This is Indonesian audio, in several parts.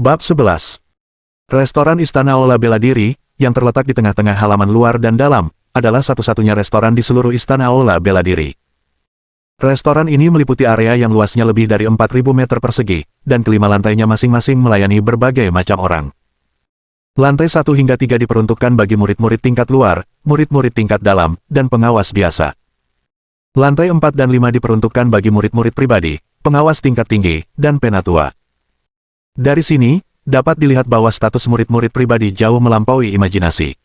Bab 11. Restoran Istana Aula Bela Diri, yang terletak di tengah-tengah halaman luar dan dalam, adalah satu-satunya restoran di seluruh Istana Aula Bela Diri. Restoran ini meliputi area yang luasnya lebih dari 4.000 meter persegi, dan kelima lantainya masing-masing melayani berbagai macam orang. Lantai 1 hingga 3 diperuntukkan bagi murid-murid tingkat luar, murid-murid tingkat dalam, dan pengawas biasa. Lantai 4 dan 5 diperuntukkan bagi murid-murid pribadi, pengawas tingkat tinggi, dan penatua. Dari sini, dapat dilihat bahwa status murid-murid pribadi jauh melampaui imajinasi.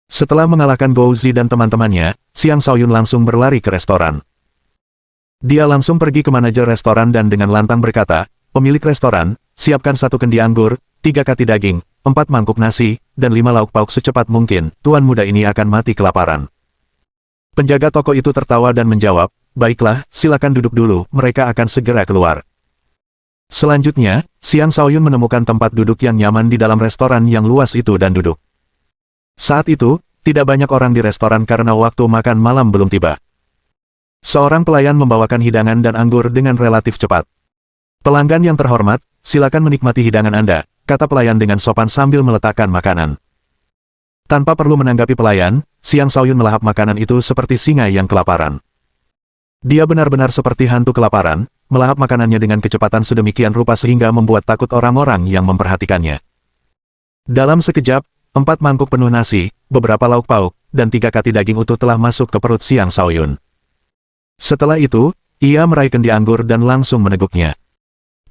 Setelah mengalahkan Gou Zi dan teman-temannya, Xiang Shaoyun langsung berlari ke restoran. Dia langsung pergi ke manajer restoran dan dengan lantang berkata, "Pemilik restoran, siapkan 1 kendi anggur, 3 kati daging, 4 mangkuk nasi, dan 5 lauk pauk secepat mungkin, tuan muda ini akan mati kelaparan." Penjaga toko itu tertawa dan menjawab, "Baiklah, silakan duduk dulu, mereka akan segera keluar." Selanjutnya, Xiang Shaoyun menemukan tempat duduk yang nyaman di dalam restoran yang luas itu dan duduk. Saat itu, tidak banyak orang di restoran karena waktu makan malam belum tiba. Seorang pelayan membawakan hidangan dan anggur dengan relatif cepat. "Pelanggan yang terhormat, silakan menikmati hidangan Anda," kata pelayan dengan sopan sambil meletakkan makanan. Tanpa perlu menanggapi pelayan, Xiang Shaoyun melahap makanan itu seperti singa yang kelaparan. Dia benar-benar seperti hantu kelaparan, melahap makanannya dengan kecepatan sedemikian rupa sehingga membuat takut orang-orang yang memperhatikannya. Dalam sekejap, 4 mangkuk penuh nasi, beberapa lauk pauk, dan 3 kati daging utuh telah masuk ke perut Xiang Shaoyun. Setelah itu, ia meraih kendi anggur dan langsung meneguknya.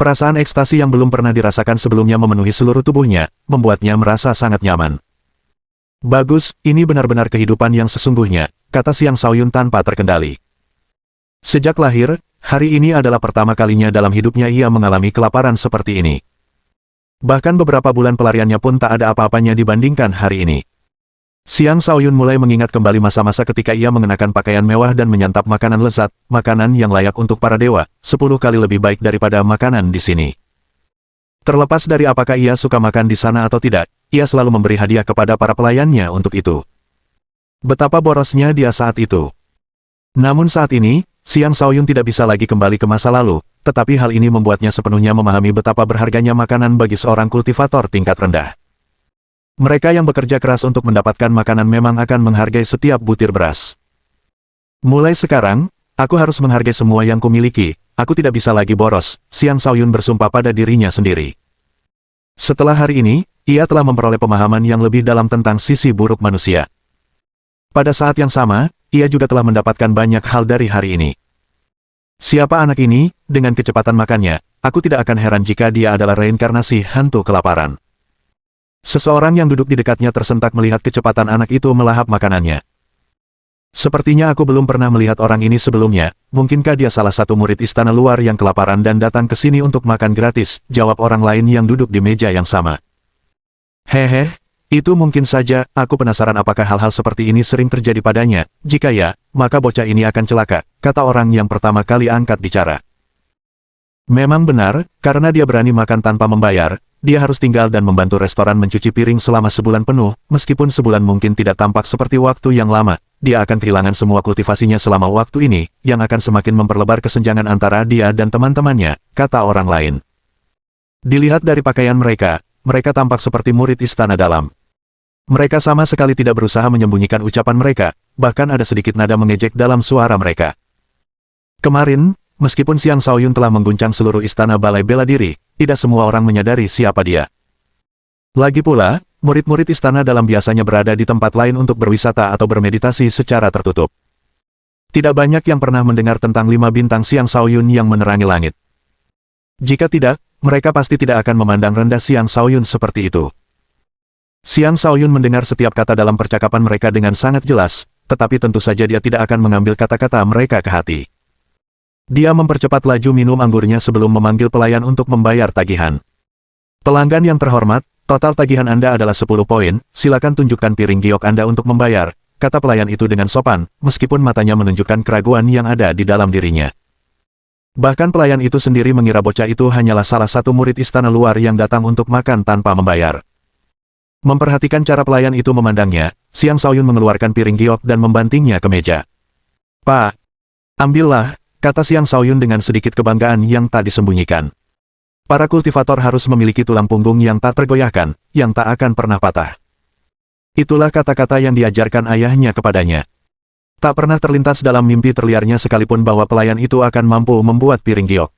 Perasaan ekstasi yang belum pernah dirasakan sebelumnya memenuhi seluruh tubuhnya, membuatnya merasa sangat nyaman. "Bagus, ini benar-benar kehidupan yang sesungguhnya," kata Xiang Shaoyun tanpa terkendali. Sejak lahir, hari ini adalah pertama kalinya dalam hidupnya ia mengalami kelaparan seperti ini. Bahkan beberapa bulan pelariannya pun tak ada apa-apanya dibandingkan hari ini. Xiang Shaoyun mulai mengingat kembali masa-masa ketika ia mengenakan pakaian mewah dan menyantap makanan lezat, makanan yang layak untuk para dewa, 10 kali lebih baik daripada makanan di sini. Terlepas dari apakah ia suka makan di sana atau tidak, ia selalu memberi hadiah kepada para pelayannya untuk itu. Betapa borosnya dia saat itu. Namun saat ini, Xiang Shaoyun tidak bisa lagi kembali ke masa lalu, tetapi hal ini membuatnya sepenuhnya memahami betapa berharganya makanan bagi seorang kultivator tingkat rendah. Mereka yang bekerja keras untuk mendapatkan makanan memang akan menghargai setiap butir beras. "Mulai sekarang, aku harus menghargai semua yang kumiliki, aku tidak bisa lagi boros," Xiang Shaoyun bersumpah pada dirinya sendiri. Setelah hari ini, ia telah memperoleh pemahaman yang lebih dalam tentang sisi buruk manusia. Pada saat yang sama, ia juga telah mendapatkan banyak hal dari hari ini. Siapa anak ini, dengan kecepatan makannya, aku tidak akan heran jika dia adalah reinkarnasi hantu kelaparan. Seseorang yang duduk di dekatnya tersentak melihat kecepatan anak itu melahap makanannya. "Sepertinya aku belum pernah melihat orang ini sebelumnya, mungkinkah dia salah satu murid istana luar yang kelaparan dan datang ke sini untuk makan gratis?" jawab orang lain yang duduk di meja yang sama. "Hehe. Itu mungkin saja, aku penasaran apakah hal-hal seperti ini sering terjadi padanya, jika ya, maka bocah ini akan celaka," kata orang yang pertama kali angkat bicara. Memang benar, karena dia berani makan tanpa membayar, dia harus tinggal dan membantu restoran mencuci piring selama sebulan penuh, meskipun sebulan mungkin tidak tampak seperti waktu yang lama, dia akan kehilangan semua kultivasinya selama waktu ini, yang akan semakin memperlebar kesenjangan antara dia dan teman-temannya, kata orang lain. Dilihat dari pakaian mereka, mereka tampak seperti murid istana dalam. Mereka sama sekali tidak berusaha menyembunyikan ucapan mereka, bahkan ada sedikit nada mengejek dalam suara mereka. Kemarin, meskipun Xiang Shaoyun telah mengguncang seluruh istana balai bela diri, tidak semua orang menyadari siapa dia. Lagi pula, murid-murid istana dalam biasanya berada di tempat lain untuk berwisata atau bermeditasi secara tertutup. Tidak banyak yang pernah mendengar tentang 5 bintang Xiang Shaoyun yang menerangi langit. Jika tidak, mereka pasti tidak akan memandang rendah Xiang Shaoyun seperti itu. Xiang Shaoyun mendengar setiap kata dalam percakapan mereka dengan sangat jelas, tetapi tentu saja dia tidak akan mengambil kata-kata mereka ke hati. Dia mempercepat laju minum anggurnya sebelum memanggil pelayan untuk membayar tagihan. "Pelanggan yang terhormat, total tagihan Anda adalah 10 poin, silakan tunjukkan piring giok Anda untuk membayar," kata pelayan itu dengan sopan, meskipun matanya menunjukkan keraguan yang ada di dalam dirinya. Bahkan pelayan itu sendiri mengira bocah itu hanyalah salah satu murid istana luar yang datang untuk makan tanpa membayar. Memperhatikan cara pelayan itu memandangnya, Xiang Shaoyun mengeluarkan piring giok dan membantingnya ke meja. "Pak, ambillah," kata Xiang Shaoyun dengan sedikit kebanggaan yang tak disembunyikan. Para kultivator harus memiliki tulang punggung yang tak tergoyahkan, yang tak akan pernah patah. Itulah kata-kata yang diajarkan ayahnya kepadanya. Tak pernah terlintas dalam mimpi terliarnya sekalipun bahwa pelayan itu akan mampu membuat piring giok.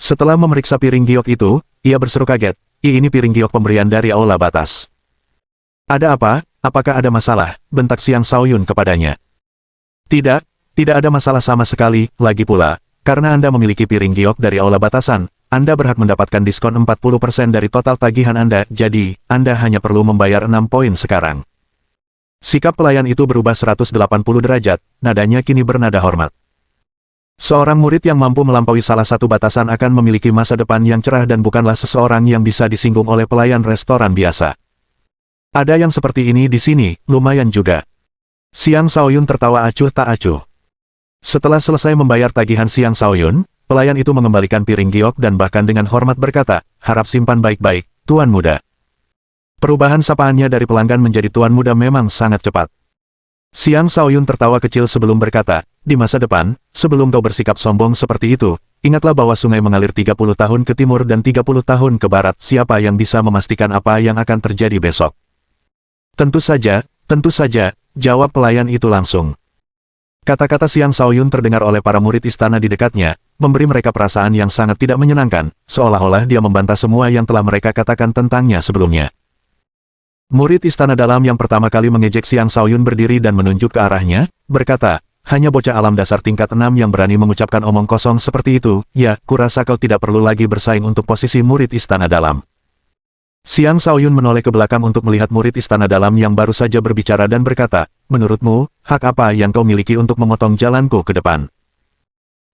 Setelah memeriksa piring giok itu, ia berseru kaget, ini piring giok pemberian dari Aula Batas. Ada apa? Apakah ada masalah? Bentak Xiang Shaoyun kepadanya. Tidak, tidak ada masalah sama sekali, lagi pula, karena Anda memiliki piring giok dari Aula Batasan, Anda berhak mendapatkan diskon 40% dari total tagihan Anda, jadi, Anda hanya perlu membayar 6 poin sekarang. Sikap pelayan itu berubah 180 derajat, nadanya kini bernada hormat. Seorang murid yang mampu melampaui salah satu batasan akan memiliki masa depan yang cerah dan bukanlah seseorang yang bisa disinggung oleh pelayan restoran biasa. Ada yang seperti ini di sini, lumayan juga. Xiang Shaoyun tertawa acuh tak acuh. Setelah selesai membayar tagihan Xiang Shaoyun, pelayan itu mengembalikan piring giok dan bahkan dengan hormat berkata, harap simpan baik-baik, Tuan Muda. Perubahan sapaannya dari pelanggan menjadi Tuan Muda memang sangat cepat. Xiang Shaoyun tertawa kecil sebelum berkata, di masa depan, sebelum kau bersikap sombong seperti itu, ingatlah bahwa sungai mengalir 30 tahun ke timur dan 30 tahun ke barat, siapa yang bisa memastikan apa yang akan terjadi besok? Tentu saja, jawab pelayan itu langsung. Kata-kata Xiang Shaoyun terdengar oleh para murid istana di dekatnya, memberi mereka perasaan yang sangat tidak menyenangkan, seolah-olah dia membantah semua yang telah mereka katakan tentangnya sebelumnya. Murid istana dalam yang pertama kali mengejek Xiang Shaoyun berdiri dan menunjuk ke arahnya, berkata, hanya bocah alam dasar tingkat 6 yang berani mengucapkan omong kosong seperti itu, ya, kurasa kau tidak perlu lagi bersaing untuk posisi murid istana dalam. Xiang Shaoyun menoleh ke belakang untuk melihat murid istana dalam yang baru saja berbicara dan berkata, menurutmu, hak apa yang kau miliki untuk memotong jalanku ke depan?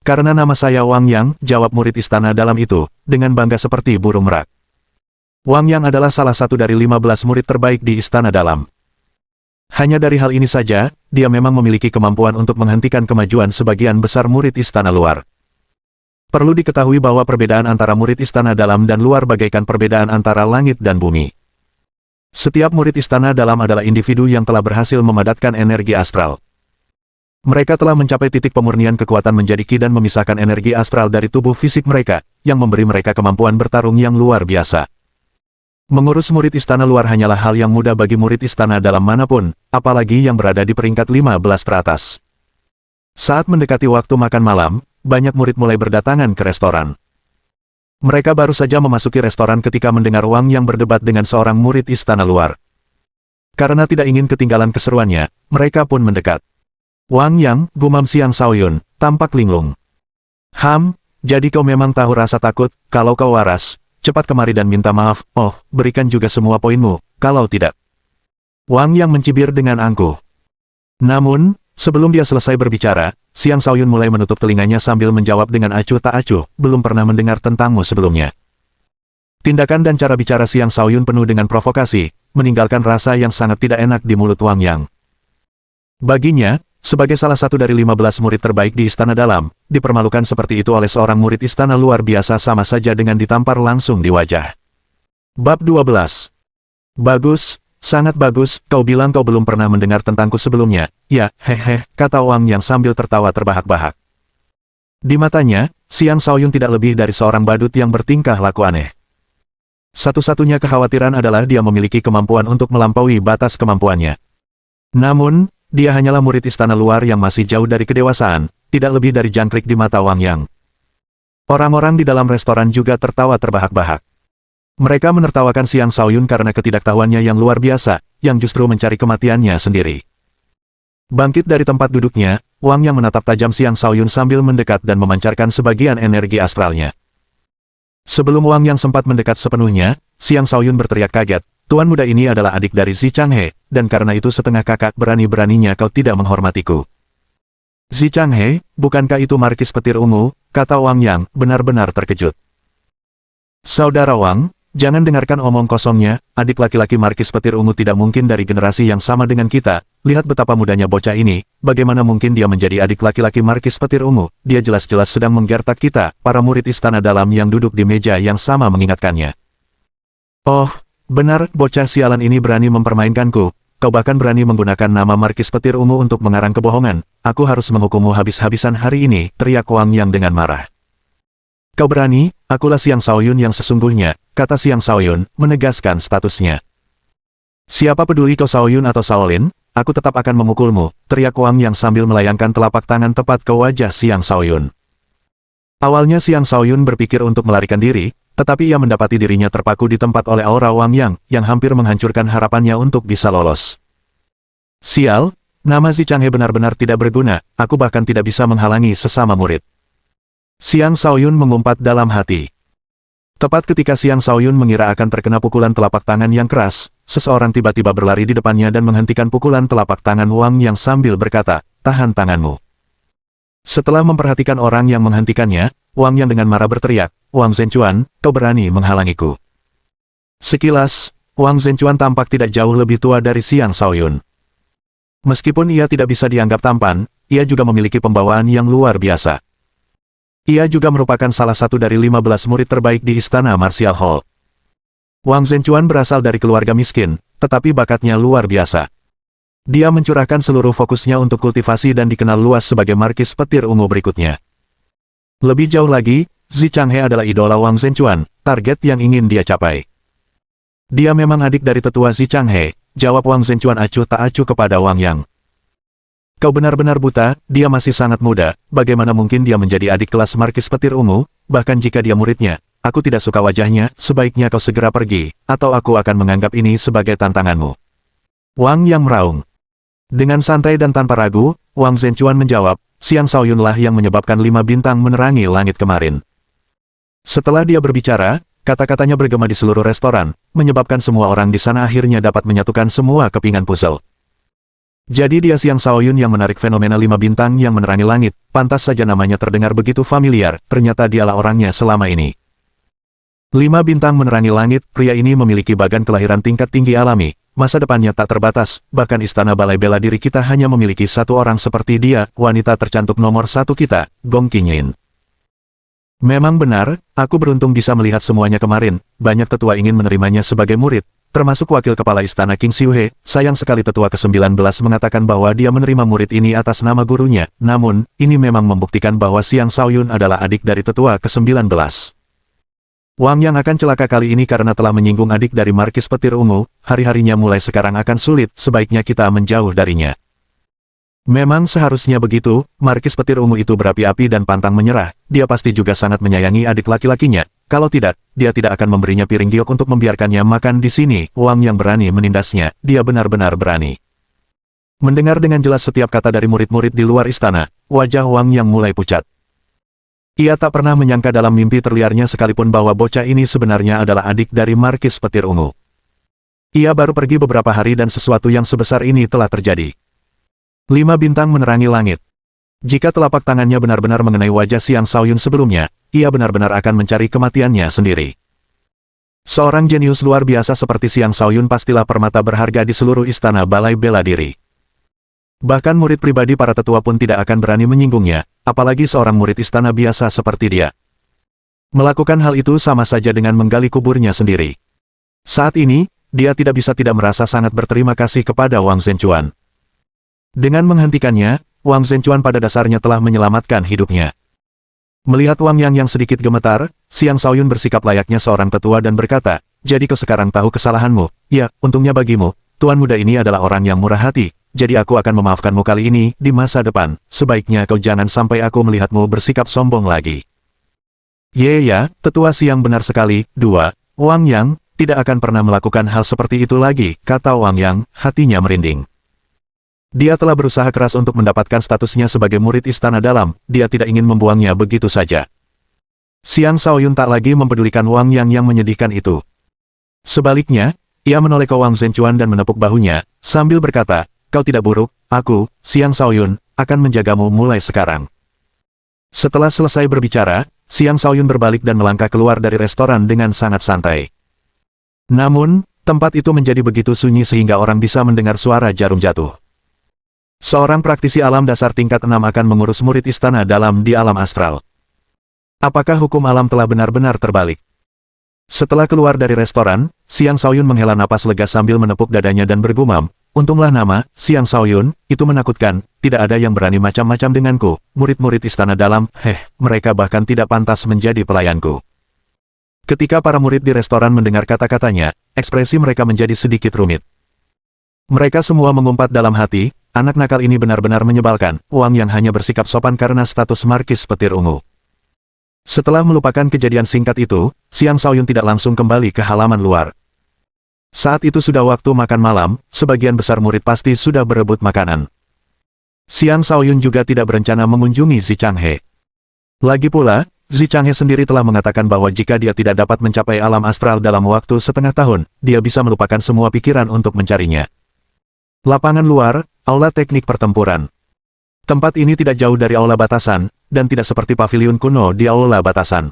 Karena nama saya Wang Yang, jawab murid istana dalam itu, dengan bangga seperti burung merak. Wang Yang adalah salah satu dari 15 murid terbaik di istana dalam. Hanya dari hal ini saja, dia memang memiliki kemampuan untuk menghentikan kemajuan sebagian besar murid istana luar. Perlu diketahui bahwa perbedaan antara murid istana dalam dan luar bagaikan perbedaan antara langit dan bumi. Setiap murid istana dalam adalah individu yang telah berhasil memadatkan energi astral. Mereka telah mencapai titik pemurnian kekuatan menjadi ki dan memisahkan energi astral dari tubuh fisik mereka, yang memberi mereka kemampuan bertarung yang luar biasa. Mengurus murid istana luar hanyalah hal yang mudah bagi murid istana dalam manapun, apalagi yang berada di peringkat 15 teratas. Saat mendekati waktu makan malam, banyak murid mulai berdatangan ke restoran. Mereka baru saja memasuki restoran ketika mendengar Wang Yang berdebat dengan seorang murid istana luar. Karena tidak ingin ketinggalan keseruannya, mereka pun mendekat. Wang Yang, gumam Xiang Shaoyun, tampak linglung. Jadi kau memang tahu rasa takut, kalau kau waras, cepat kemari dan minta maaf, berikan juga semua poinmu, kalau tidak. Wang Yang mencibir dengan angkuh. Namun, sebelum dia selesai berbicara, Xiang Shaoyun mulai menutup telinganya sambil menjawab dengan acuh tak acuh, belum pernah mendengar tentangmu sebelumnya. Tindakan dan cara bicara Xiang Shaoyun penuh dengan provokasi, meninggalkan rasa yang sangat tidak enak di mulut Wang Yang. Baginya, sebagai salah satu dari 15 murid terbaik di istana dalam, dipermalukan seperti itu oleh seorang murid istana luar biasa sama saja dengan ditampar langsung di wajah. Bab 12. Bagus. Sangat bagus, kau bilang kau belum pernah mendengar tentangku sebelumnya. Ya, kata Wang Yang sambil tertawa terbahak-bahak. Di matanya, Xiang Shaoyun tidak lebih dari seorang badut yang bertingkah laku aneh. Satu-satunya kekhawatiran adalah dia memiliki kemampuan untuk melampaui batas kemampuannya. Namun, dia hanyalah murid istana luar yang masih jauh dari kedewasaan, tidak lebih dari jangkrik di mata Wang Yang. Orang-orang di dalam restoran juga tertawa terbahak-bahak. Mereka menertawakan Xiang Shaoyun karena ketidaktahuannya yang luar biasa, yang justru mencari kematiannya sendiri. Bangkit dari tempat duduknya, Wang Yang menatap tajam Xiang Shaoyun sambil mendekat dan memancarkan sebagian energi astralnya. Sebelum Wang Yang sempat mendekat sepenuhnya, Xiang Shaoyun berteriak kaget, Tuan muda ini adalah adik dari Zi Changhe, dan karena itu setengah kakak berani-beraninya kau tidak menghormatiku. Zi Changhe, bukankah itu markis petir ungu? Kata Wang Yang, benar-benar terkejut. Saudara Wang, jangan dengarkan omong kosongnya, adik laki-laki markis petir ungu tidak mungkin dari generasi yang sama dengan kita, lihat betapa mudanya bocah ini, bagaimana mungkin dia menjadi adik laki-laki markis petir ungu, dia jelas-jelas sedang menggertak kita, para murid istana dalam yang duduk di meja yang sama mengingatkannya. Oh, benar, bocah sialan ini berani mempermainkanku, kau bahkan berani menggunakan nama markis petir ungu untuk mengarang kebohongan, aku harus menghukummu habis-habisan hari ini, teriak Wang Yang dengan marah. Kau berani, akulah Xiang Shaoyun yang sesungguhnya, kata Xiang Shaoyun, menegaskan statusnya. Siapa peduli kau Shaoyun atau Shaolin, aku tetap akan memukulmu, teriak Wang Yang sambil melayangkan telapak tangan tepat ke wajah Xiang Shaoyun. Awalnya Xiang Shaoyun berpikir untuk melarikan diri, tetapi ia mendapati dirinya terpaku di tempat oleh aura Wang Yang, yang hampir menghancurkan harapannya untuk bisa lolos. Sial, nama Zi Changhe benar-benar tidak berguna, aku bahkan tidak bisa menghalangi sesama murid. Xiang Shaoyun mengumpat dalam hati. Tepat ketika Xiang Shaoyun mengira akan terkena pukulan telapak tangan yang keras, seseorang tiba-tiba berlari di depannya dan menghentikan pukulan telapak tangan Wang Yang sambil berkata, tahan tanganmu. Setelah memperhatikan orang yang menghentikannya, Wang Yang dengan marah berteriak, Wang Zhenchuan, kau berani menghalangiku. Sekilas, Wang Zhenchuan tampak tidak jauh lebih tua dari Xiang Shaoyun. Meskipun ia tidak bisa dianggap tampan, ia juga memiliki pembawaan yang luar biasa. Ia juga merupakan salah satu dari 15 murid terbaik di Istana Martial Hall. Wang Zhenchuan berasal dari keluarga miskin, tetapi bakatnya luar biasa. Dia mencurahkan seluruh fokusnya untuk kultivasi dan dikenal luas sebagai markis petir ungu berikutnya. Lebih jauh lagi, Zi Changhe adalah idola Wang Zhenchuan, target yang ingin dia capai. Dia memang adik dari tetua Zi Changhe, jawab Wang Zhenchuan acuh tak acuh kepada Wang Yang. Kau benar-benar buta, dia masih sangat muda, bagaimana mungkin dia menjadi adik kelas markis petir ungu, bahkan jika dia muridnya, aku tidak suka wajahnya, sebaiknya kau segera pergi, atau aku akan menganggap ini sebagai tantanganmu. Wang Yang meraung. Dengan santai dan tanpa ragu, Wang Zhenchuan menjawab, Xiang Shaoyun lah yang menyebabkan 5 bintang menerangi langit kemarin. Setelah dia berbicara, kata-katanya bergema di seluruh restoran, menyebabkan semua orang di sana akhirnya dapat menyatukan semua kepingan puzzle. Jadi dia Xiang Shaoyun yang menarik fenomena 5 bintang yang menerangi langit, pantas saja namanya terdengar begitu familiar, ternyata dialah orangnya selama ini. 5 bintang menerangi langit, pria ini memiliki bagan kelahiran tingkat tinggi alami, masa depannya tak terbatas, bahkan istana balai bela diri kita hanya memiliki satu orang seperti dia, wanita tercantik nomor 1 kita, Gong Qingyin. Memang benar, aku beruntung bisa melihat semuanya kemarin, banyak tetua ingin menerimanya sebagai murid, termasuk wakil kepala istana King Xiuhe, sayang sekali tetua ke-19 mengatakan bahwa dia menerima murid ini atas nama gurunya, namun, ini memang membuktikan bahwa Xiang Shaoyun adalah adik dari tetua ke-19. Wang Yang akan celaka kali ini karena telah menyinggung adik dari markis petir ungu, hari-harinya mulai sekarang akan sulit, sebaiknya kita menjauh darinya. Memang seharusnya begitu, markis petir ungu itu berapi-api dan pantang menyerah, dia pasti juga sangat menyayangi adik laki-lakinya, kalau tidak, dia tidak akan memberinya piring giok untuk membiarkannya makan di sini. Wang Yang berani menindasnya, dia benar-benar berani. Mendengar dengan jelas setiap kata dari murid-murid di luar istana, wajah Wang Yang mulai pucat. Ia tak pernah menyangka dalam mimpi terliarnya sekalipun bahwa bocah ini sebenarnya adalah adik dari markis petir ungu. Ia baru pergi beberapa hari dan sesuatu yang sebesar ini telah terjadi. 5 bintang menerangi langit. Jika telapak tangannya benar-benar mengenai wajah Xiang Shaoyun sebelumnya, ia benar-benar akan mencari kematiannya sendiri. Seorang jenius luar biasa seperti Xiang Shaoyun pastilah permata berharga di seluruh istana balai bela diri. Bahkan murid pribadi para tetua pun tidak akan berani menyinggungnya, apalagi seorang murid istana biasa seperti dia. Melakukan hal itu sama saja dengan menggali kuburnya sendiri. Saat ini, dia tidak bisa tidak merasa sangat berterima kasih kepada Wang Zhenchuan. Dengan menghentikannya, Wang Zhenchuan pada dasarnya telah menyelamatkan hidupnya. Melihat Wang Yang sedikit gemetar, Xiang Shaoyun bersikap layaknya seorang tetua dan berkata, jadi kau sekarang tahu kesalahanmu, ya, untungnya bagimu, tuan muda ini adalah orang yang murah hati, jadi aku akan memaafkanmu kali ini, di masa depan, sebaiknya kau jangan sampai aku melihatmu bersikap sombong lagi. Ya, tetua Xiang benar sekali, 2, Wang Yang, tidak akan pernah melakukan hal seperti itu lagi, kata Wang Yang, hatinya merinding. Dia telah berusaha keras untuk mendapatkan statusnya sebagai murid istana dalam, dia tidak ingin membuangnya begitu saja. Xiang Shaoyun tak lagi mempedulikan Wang Yang yang menyedihkan itu. Sebaliknya, ia menoleh ke Wang Zhenchuan dan menepuk bahunya, sambil berkata, kau tidak buruk, aku, Xiang Shaoyun, akan menjagamu mulai sekarang. Setelah selesai berbicara, Xiang Shaoyun berbalik dan melangkah keluar dari restoran dengan sangat santai. Namun, tempat itu menjadi begitu sunyi sehingga orang bisa mendengar suara jarum jatuh. Seorang praktisi alam dasar tingkat 6 akan mengurus murid istana dalam di alam astral. Apakah hukum alam telah benar-benar terbalik? Setelah keluar dari restoran, Xiang Shaoyun menghela napas lega sambil menepuk dadanya dan bergumam, untunglah nama, Xiang Shaoyun, itu menakutkan, tidak ada yang berani macam-macam denganku, murid-murid istana dalam, mereka bahkan tidak pantas menjadi pelayanku. Ketika para murid di restoran mendengar kata-katanya, ekspresi mereka menjadi sedikit rumit. Mereka semua mengumpat dalam hati, anak nakal ini benar-benar menyebalkan, Wang yang hanya bersikap sopan karena status markis petir ungu. Setelah melupakan kejadian singkat itu, Xiang Shaoyun tidak langsung kembali ke halaman luar. Saat itu sudah waktu makan malam, sebagian besar murid pasti sudah berebut makanan. Xiang Shaoyun juga tidak berencana mengunjungi Zi Changhe. Lagi pula, Zi Changhe sendiri telah mengatakan bahwa jika dia tidak dapat mencapai alam astral dalam waktu setengah tahun, dia bisa melupakan semua pikiran untuk mencarinya. Lapangan luar, aula teknik pertempuran. Tempat ini tidak jauh dari aula batasan, dan tidak seperti paviliun kuno di aula batasan.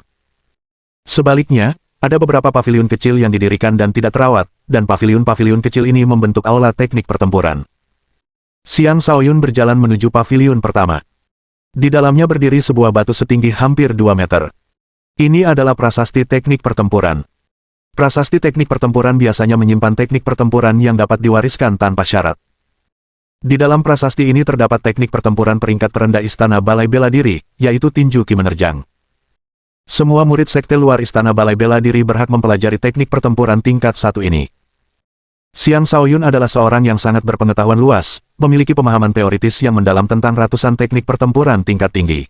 Sebaliknya, ada beberapa paviliun kecil yang didirikan dan tidak terawat, dan paviliun-paviliun kecil ini membentuk aula teknik pertempuran. Xiang Shaoyun berjalan menuju paviliun pertama. Di dalamnya berdiri sebuah batu setinggi hampir 2 meter. Ini adalah prasasti teknik pertempuran. Prasasti teknik pertempuran biasanya menyimpan teknik pertempuran yang dapat diwariskan tanpa syarat. Di dalam prasasti ini terdapat teknik pertempuran peringkat terendah Istana Balai Bela Diri, yaitu tinju Ki Menerjang. Semua murid sekte luar Istana Balai Bela Diri berhak mempelajari teknik pertempuran tingkat 1 ini. Xiang Shaoyun adalah seorang yang sangat berpengetahuan luas, memiliki pemahaman teoritis yang mendalam tentang ratusan teknik pertempuran tingkat tinggi.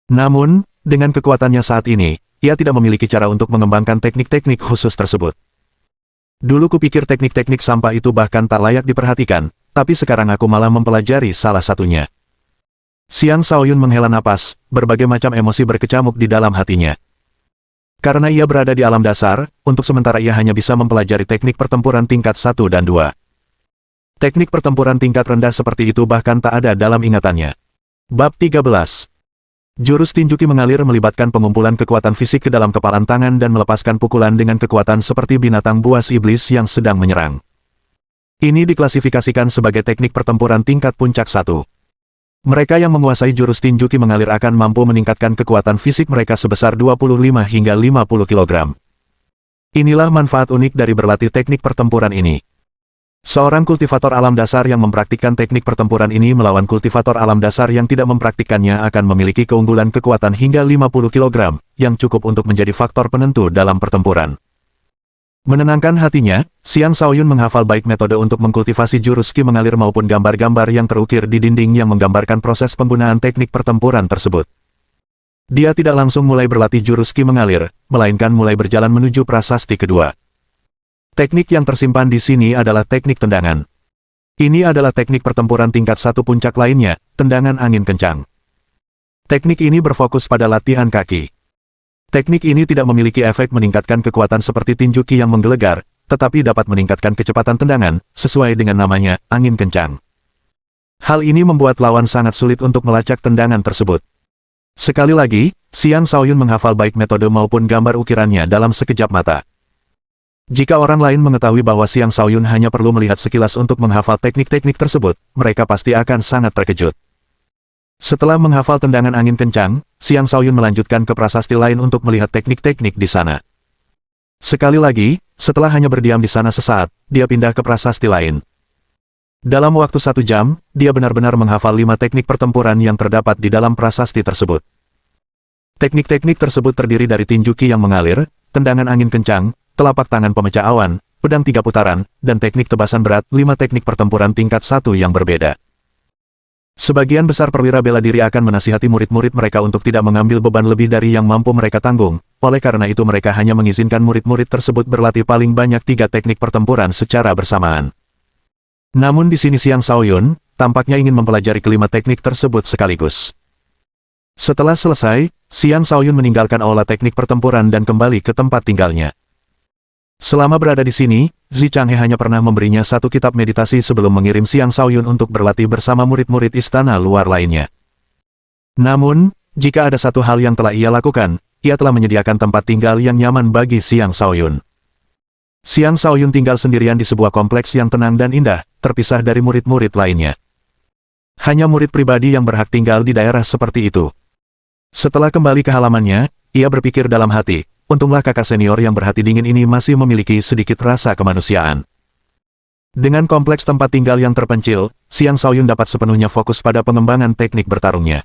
Namun, dengan kekuatannya saat ini, ia tidak memiliki cara untuk mengembangkan teknik-teknik khusus tersebut. Dulu kupikir teknik-teknik sampah itu bahkan tak layak diperhatikan, tapi sekarang aku malah mempelajari salah satunya. Xiang Shaoyun menghela napas, berbagai macam emosi berkecamuk di dalam hatinya. Karena ia berada di alam dasar, untuk sementara ia hanya bisa mempelajari teknik pertempuran tingkat 1 dan 2. Teknik pertempuran tingkat rendah seperti itu bahkan tak ada dalam ingatannya. Bab 13. Jurus Tinjuki mengalir melibatkan pengumpulan kekuatan fisik ke dalam kepalan tangan dan melepaskan pukulan dengan kekuatan seperti binatang buas iblis yang sedang menyerang. Ini diklasifikasikan sebagai teknik pertempuran tingkat puncak 1. Mereka yang menguasai jurus Tinjuki mengalir akan mampu meningkatkan kekuatan fisik mereka sebesar 25 hingga 50 kg. Inilah manfaat unik dari berlatih teknik pertempuran ini. Seorang kultivator alam dasar yang mempraktikkan teknik pertempuran ini melawan kultivator alam dasar yang tidak mempraktikkannya akan memiliki keunggulan kekuatan hingga 50 kg, yang cukup untuk menjadi faktor penentu dalam pertempuran. Menenangkan hatinya, Xiang Shaoyun menghafal baik metode untuk mengkultivasi jurus Ki mengalir maupun gambar-gambar yang terukir di dinding yang menggambarkan proses penggunaan teknik pertempuran tersebut. Dia tidak langsung mulai berlatih jurus Ki mengalir, melainkan mulai berjalan menuju prasasti kedua. Teknik yang tersimpan di sini adalah teknik tendangan. Ini adalah teknik pertempuran tingkat 1 puncak lainnya, tendangan angin kencang. Teknik ini berfokus pada latihan kaki. Teknik ini tidak memiliki efek meningkatkan kekuatan seperti Tinjuki yang menggelegar, tetapi dapat meningkatkan kecepatan tendangan, sesuai dengan namanya, angin kencang. Hal ini membuat lawan sangat sulit untuk melacak tendangan tersebut. Sekali lagi, Xiang Shaoyun menghafal baik metode maupun gambar ukirannya dalam sekejap mata. Jika orang lain mengetahui bahwa Xiang Shaoyun hanya perlu melihat sekilas untuk menghafal teknik-teknik tersebut, mereka pasti akan sangat terkejut. Setelah menghafal tendangan angin kencang, Xiang Shaoyun melanjutkan ke prasasti lain untuk melihat teknik-teknik di sana. Sekali lagi, setelah hanya berdiam di sana sesaat, dia pindah ke prasasti lain. Dalam waktu 1 jam, dia benar-benar menghafal 5 teknik pertempuran yang terdapat di dalam prasasti tersebut. Teknik-teknik tersebut terdiri dari Tinjuki yang mengalir, tendangan angin kencang, telapak tangan pemecah awan, pedang 3 putaran, dan teknik tebasan berat, 5 teknik pertempuran tingkat 1 yang berbeda. Sebagian besar perwira bela diri akan menasihati murid-murid mereka untuk tidak mengambil beban lebih dari yang mampu mereka tanggung, oleh karena itu mereka hanya mengizinkan murid-murid tersebut berlatih paling banyak 3 teknik pertempuran secara bersamaan. Namun di sini Xiang Shaoyun, tampaknya ingin mempelajari kelima teknik tersebut sekaligus. Setelah selesai, Xiang Shaoyun meninggalkan aula teknik pertempuran dan kembali ke tempat tinggalnya. Selama berada di sini, Zi Changhe hanya pernah memberinya 1 kitab meditasi sebelum mengirim Xiang Shaoyun untuk berlatih bersama murid-murid istana luar lainnya. Namun, jika ada satu hal yang telah ia lakukan, ia telah menyediakan tempat tinggal yang nyaman bagi Xiang Shaoyun. Xiang Shaoyun tinggal sendirian di sebuah kompleks yang tenang dan indah, terpisah dari murid-murid lainnya. Hanya murid pribadi yang berhak tinggal di daerah seperti itu. Setelah kembali ke halamannya, ia berpikir dalam hati, untunglah kakak senior yang berhati dingin ini masih memiliki sedikit rasa kemanusiaan. Dengan kompleks tempat tinggal yang terpencil, Xiang Shaoyun dapat sepenuhnya fokus pada pengembangan teknik bertarungnya.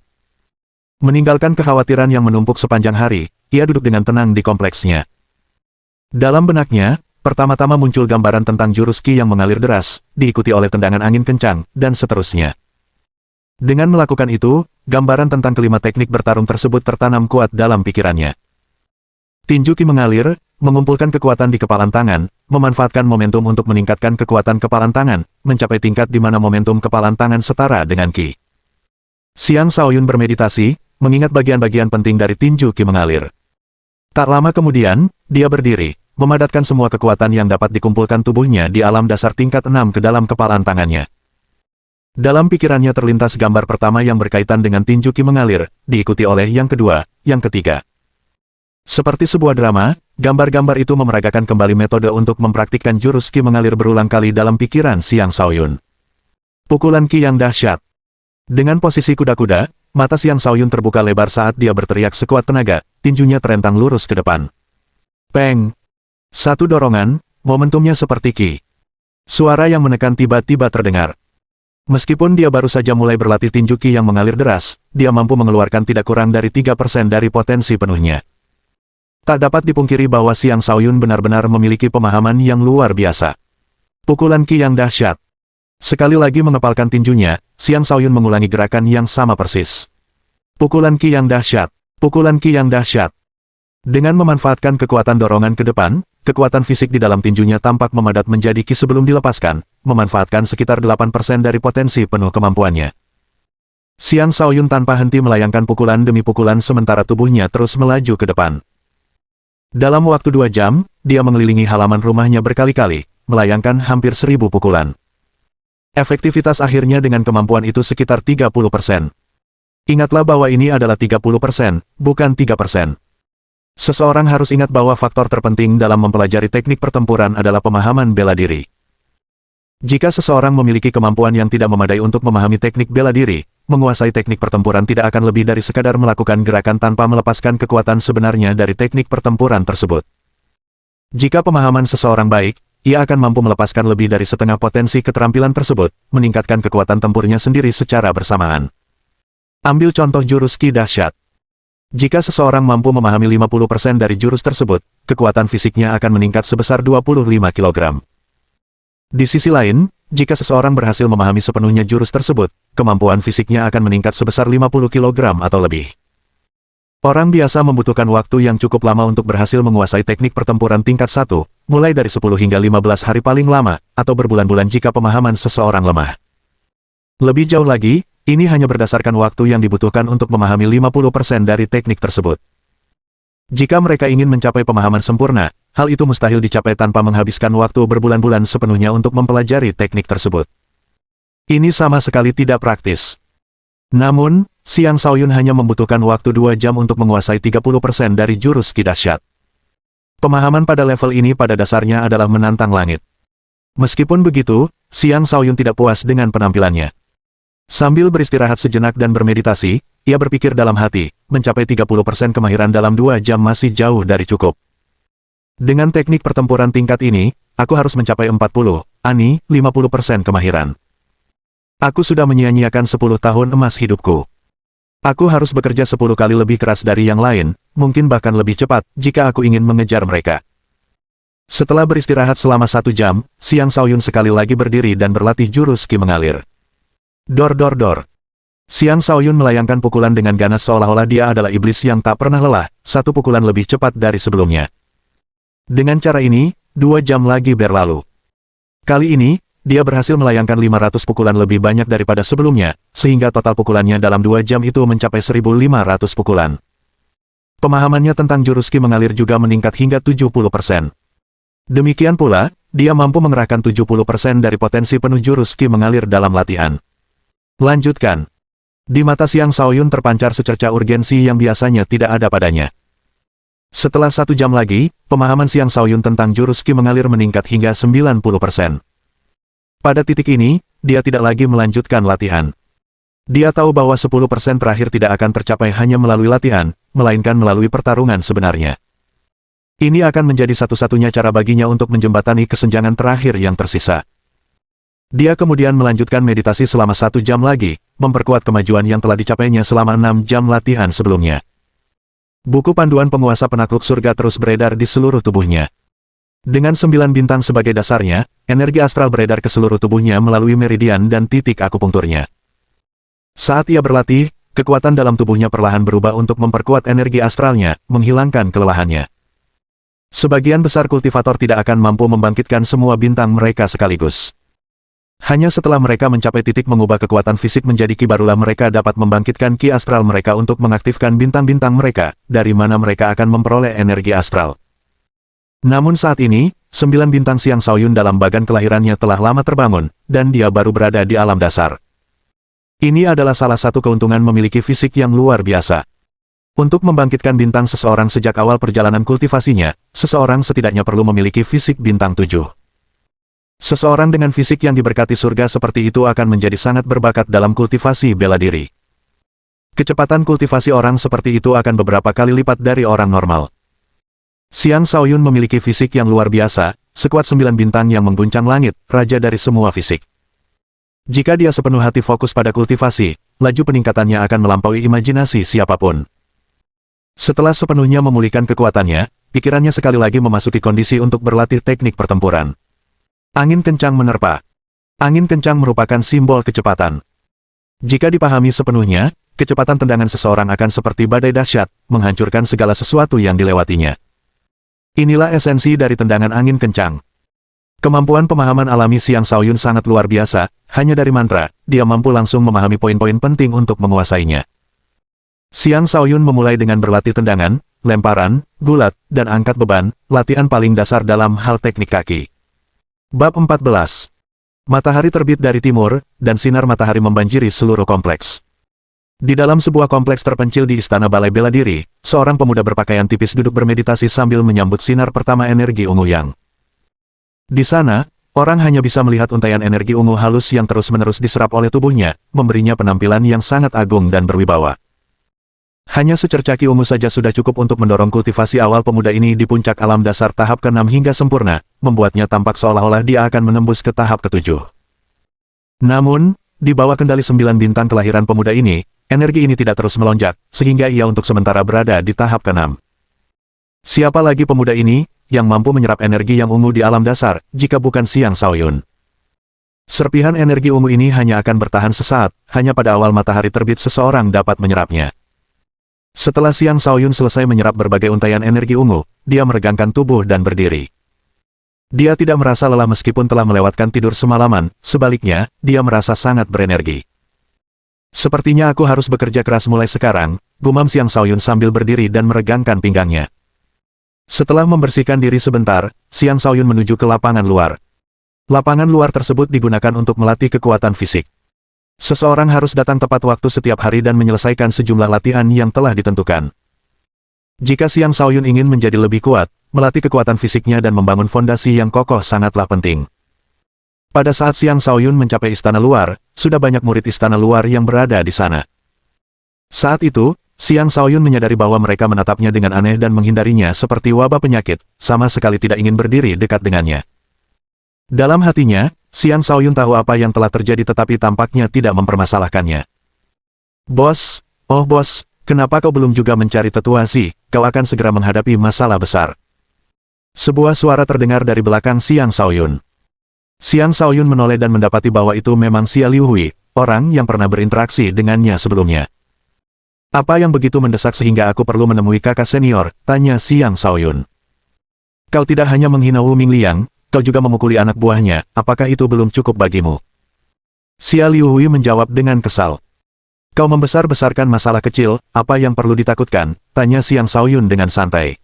Meninggalkan kekhawatiran yang menumpuk sepanjang hari, ia duduk dengan tenang di kompleksnya. Dalam benaknya, pertama-tama muncul gambaran tentang jurus Qi yang mengalir deras, diikuti oleh tendangan angin kencang, dan seterusnya. Dengan melakukan itu, gambaran tentang kelima teknik bertarung tersebut tertanam kuat dalam pikirannya. Tinju Qi mengalir, mengumpulkan kekuatan di kepalan tangan, memanfaatkan momentum untuk meningkatkan kekuatan kepalan tangan, mencapai tingkat di mana momentum kepalan tangan setara dengan Qi. Xiang Shaoyun bermeditasi, mengingat bagian-bagian penting dari tinju Qi mengalir. Tak lama kemudian, dia berdiri, memadatkan semua kekuatan yang dapat dikumpulkan tubuhnya di alam dasar tingkat 6 ke dalam kepalan tangannya. Dalam pikirannya terlintas gambar pertama yang berkaitan dengan tinju Qi mengalir, diikuti oleh yang kedua, yang ketiga. Seperti sebuah drama, gambar-gambar itu memeragakan kembali metode untuk mempraktikkan jurus Qi mengalir berulang kali dalam pikiran Xiang Shaoyun. Pukulan Qi yang dahsyat. Dengan posisi kuda-kuda, mata Xiang Shaoyun terbuka lebar saat dia berteriak sekuat tenaga, tinjunya terentang lurus ke depan. Peng! Satu dorongan, momentumnya seperti Qi. Suara yang menekan tiba-tiba terdengar. Meskipun dia baru saja mulai berlatih tinju Qi yang mengalir deras, dia mampu mengeluarkan tidak kurang dari 3% dari potensi penuhnya. Tak dapat dipungkiri bahwa Xiang Shaoyun benar-benar memiliki pemahaman yang luar biasa. Pukulan Qi yang dahsyat. Sekali lagi mengepalkan tinjunya, Xiang Shaoyun mengulangi gerakan yang sama persis. Pukulan Qi yang dahsyat. Pukulan Qi yang dahsyat. Dengan memanfaatkan kekuatan dorongan ke depan, kekuatan fisik di dalam tinjunya tampak memadat menjadi Qi sebelum dilepaskan, memanfaatkan sekitar 8% dari potensi penuh kemampuannya. Xiang Shaoyun tanpa henti melayangkan pukulan demi pukulan sementara tubuhnya terus melaju ke depan. Dalam waktu 2 jam, dia mengelilingi halaman rumahnya berkali-kali, melayangkan hampir 1000 pukulan. Efektivitas akhirnya dengan kemampuan itu sekitar 30%. Ingatlah bahwa ini adalah 30%, bukan 3%. Seseorang harus ingat bahwa faktor terpenting dalam mempelajari teknik pertempuran adalah pemahaman bela diri. Jika seseorang memiliki kemampuan yang tidak memadai untuk memahami teknik bela diri, menguasai teknik pertempuran tidak akan lebih dari sekadar melakukan gerakan tanpa melepaskan kekuatan sebenarnya dari teknik pertempuran tersebut. Jika pemahaman seseorang baik, ia akan mampu melepaskan lebih dari setengah potensi keterampilan tersebut, meningkatkan kekuatan tempurnya sendiri secara bersamaan. Ambil contoh jurus Qi dahsyat. Jika seseorang mampu memahami 50% dari jurus tersebut, kekuatan fisiknya akan meningkat sebesar 25 kg. Di sisi lain, jika seseorang berhasil memahami sepenuhnya jurus tersebut, kemampuan fisiknya akan meningkat sebesar 50 kg atau lebih. Orang biasa membutuhkan waktu yang cukup lama untuk berhasil menguasai teknik pertempuran tingkat 1, mulai dari 10 hingga 15 hari paling lama, atau berbulan-bulan jika pemahaman seseorang lemah. Lebih jauh lagi, ini hanya berdasarkan waktu yang dibutuhkan untuk memahami 50% dari teknik tersebut. Jika mereka ingin mencapai pemahaman sempurna, hal itu mustahil dicapai tanpa menghabiskan waktu berbulan-bulan sepenuhnya untuk mempelajari teknik tersebut. Ini sama sekali tidak praktis. Namun, Xiang Shaoyun hanya membutuhkan waktu 2 jam untuk menguasai 30% dari jurus Qi dahsyat. Pemahaman pada level ini pada dasarnya adalah menantang langit. Meskipun begitu, Xiang Shaoyun tidak puas dengan penampilannya. Sambil beristirahat sejenak dan bermeditasi, ia berpikir dalam hati, mencapai 30% kemahiran dalam 2 jam masih jauh dari cukup. Dengan teknik pertempuran tingkat ini, aku harus mencapai 40, 50% kemahiran. Aku sudah menyia-nyiakan 10 tahun emas hidupku. Aku harus bekerja 10 kali lebih keras dari yang lain, mungkin bahkan lebih cepat, jika aku ingin mengejar mereka. Setelah beristirahat selama 1 jam, Xiang Shaoyun sekali lagi berdiri dan berlatih jurus Qi mengalir. Dor dor dor. Xiang Shaoyun melayangkan pukulan dengan ganas seolah-olah dia adalah iblis yang tak pernah lelah, 1 pukulan lebih cepat dari sebelumnya. Dengan cara ini, 2 jam lagi berlalu. Kali ini, dia berhasil melayangkan 500 pukulan lebih banyak daripada sebelumnya, sehingga total pukulannya dalam 2 jam itu mencapai 1.500 pukulan. Pemahamannya tentang jurus Qi mengalir juga meningkat hingga 70%. Demikian pula, dia mampu mengerahkan 70% dari potensi penuh jurus Qi mengalir dalam latihan. Lanjutkan. Di mata Xiang Shaoyun terpancar secerca urgensi yang biasanya tidak ada padanya. Setelah 1 jam lagi, pemahaman Xiang Shaoyun tentang jurus Qi mengalir meningkat hingga 90%. Pada titik ini, dia tidak lagi melanjutkan latihan. Dia tahu bahwa 10% terakhir tidak akan tercapai hanya melalui latihan, melainkan melalui pertarungan sebenarnya. Ini akan menjadi satu-satunya cara baginya untuk menjembatani kesenjangan terakhir yang tersisa. Dia kemudian melanjutkan meditasi selama 1 jam lagi, memperkuat kemajuan yang telah dicapainya selama 6 jam latihan sebelumnya. Buku panduan penguasa penakluk surga terus beredar di seluruh tubuhnya. Dengan 9 bintang sebagai dasarnya, energi astral beredar ke seluruh tubuhnya melalui meridian dan titik akupunkturnya. Saat ia berlatih, kekuatan dalam tubuhnya perlahan berubah untuk memperkuat energi astralnya, menghilangkan kelelahannya. Sebagian besar kultivator tidak akan mampu membangkitkan semua bintang mereka sekaligus. Hanya setelah mereka mencapai titik mengubah kekuatan fisik menjadi ki barulah mereka dapat membangkitkan ki astral mereka untuk mengaktifkan bintang-bintang mereka, dari mana mereka akan memperoleh energi astral. Namun saat ini, 9 bintang Xiang Shaoyun dalam bagan kelahirannya telah lama terbangun, dan dia baru berada di alam dasar. Ini adalah salah satu keuntungan memiliki fisik yang luar biasa. Untuk membangkitkan bintang seseorang sejak awal perjalanan kultivasinya, seseorang setidaknya perlu memiliki fisik bintang 7. Seseorang dengan fisik yang diberkati surga seperti itu akan menjadi sangat berbakat dalam kultivasi bela diri. Kecepatan kultivasi orang seperti itu akan beberapa kali lipat dari orang normal. Xiang Shaoyun memiliki fisik yang luar biasa, sekuat 9 bintang yang mengguncang langit, raja dari semua fisik. Jika dia sepenuh hati fokus pada kultivasi, laju peningkatannya akan melampaui imajinasi siapapun. Setelah sepenuhnya memulihkan kekuatannya, pikirannya sekali lagi memasuki kondisi untuk berlatih teknik pertempuran. Angin kencang menerpa. Angin kencang merupakan simbol kecepatan. Jika dipahami sepenuhnya, kecepatan tendangan seseorang akan seperti badai dahsyat, menghancurkan segala sesuatu yang dilewatinya. Inilah esensi dari tendangan angin kencang. Kemampuan pemahaman alami Xiang Shaoyun sangat luar biasa, hanya dari mantra, dia mampu langsung memahami poin-poin penting untuk menguasainya. Xiang Shaoyun memulai dengan berlatih tendangan, lemparan, gulat, dan angkat beban, latihan paling dasar dalam hal teknik kaki. Bab 14. Matahari terbit dari timur, dan sinar matahari membanjiri seluruh kompleks. Di dalam sebuah kompleks terpencil di Istana Balai Bela Diri, seorang pemuda berpakaian tipis duduk bermeditasi sambil menyambut sinar pertama energi ungu yang. Di sana, orang hanya bisa melihat untaian energi ungu halus yang terus-menerus diserap oleh tubuhnya, memberinya penampilan yang sangat agung dan berwibawa. Hanya secercah ki ungu saja sudah cukup untuk mendorong kultivasi awal pemuda ini di puncak alam dasar tahap ke-6 hingga sempurna, membuatnya tampak seolah-olah dia akan menembus ke tahap ke-7. Namun, di bawah kendali 9 bintang kelahiran pemuda ini, energi ini tidak terus melonjak, sehingga ia untuk sementara berada di tahap ke-6. Siapa lagi pemuda ini, yang mampu menyerap energi yang ungu di alam dasar, jika bukan Xiang Shaoyun? Serpihan energi ungu ini hanya akan bertahan sesaat, hanya pada awal matahari terbit seseorang dapat menyerapnya. Setelah Xiang Shaoyun selesai menyerap berbagai untaian energi ungu, dia meregangkan tubuh dan berdiri. Dia tidak merasa lelah meskipun telah melewatkan tidur semalaman, sebaliknya, dia merasa sangat berenergi. Sepertinya aku harus bekerja keras mulai sekarang, gumam Xiang Shaoyun sambil berdiri dan meregangkan pinggangnya. Setelah membersihkan diri sebentar, Xiang Shaoyun menuju ke lapangan luar. Lapangan luar tersebut digunakan untuk melatih kekuatan fisik. Seseorang harus datang tepat waktu setiap hari dan menyelesaikan sejumlah latihan yang telah ditentukan. Jika Xiang Shaoyun ingin menjadi lebih kuat, melatih kekuatan fisiknya dan membangun fondasi yang kokoh sangatlah penting. Pada saat Xiang Shaoyun mencapai istana luar, sudah banyak murid istana luar yang berada di sana. Saat itu, Xiang Shaoyun menyadari bahwa mereka menatapnya dengan aneh dan menghindarinya seperti wabah penyakit, sama sekali tidak ingin berdiri dekat dengannya. Dalam hatinya, Xiang Shaoyun tahu apa yang telah terjadi tetapi tampaknya tidak mempermasalahkannya. Bos, oh bos, kenapa kau belum juga mencari tetua sih, kau akan segera menghadapi masalah besar. Sebuah suara terdengar dari belakang Xiang Shaoyun. Xiang Shaoyun menoleh dan mendapati bahwa itu memang Xia Liuhui, orang yang pernah berinteraksi dengannya sebelumnya. Apa yang begitu mendesak sehingga aku perlu menemui kakak senior, tanya Xiang Shaoyun. Kau tidak hanya menghina Wu Mingliang, kau juga memukuli anak buahnya, apakah itu belum cukup bagimu? Xia Liuhui menjawab dengan kesal. Kau membesar-besarkan masalah kecil, apa yang perlu ditakutkan? Tanya Xiang Shaoyun dengan santai.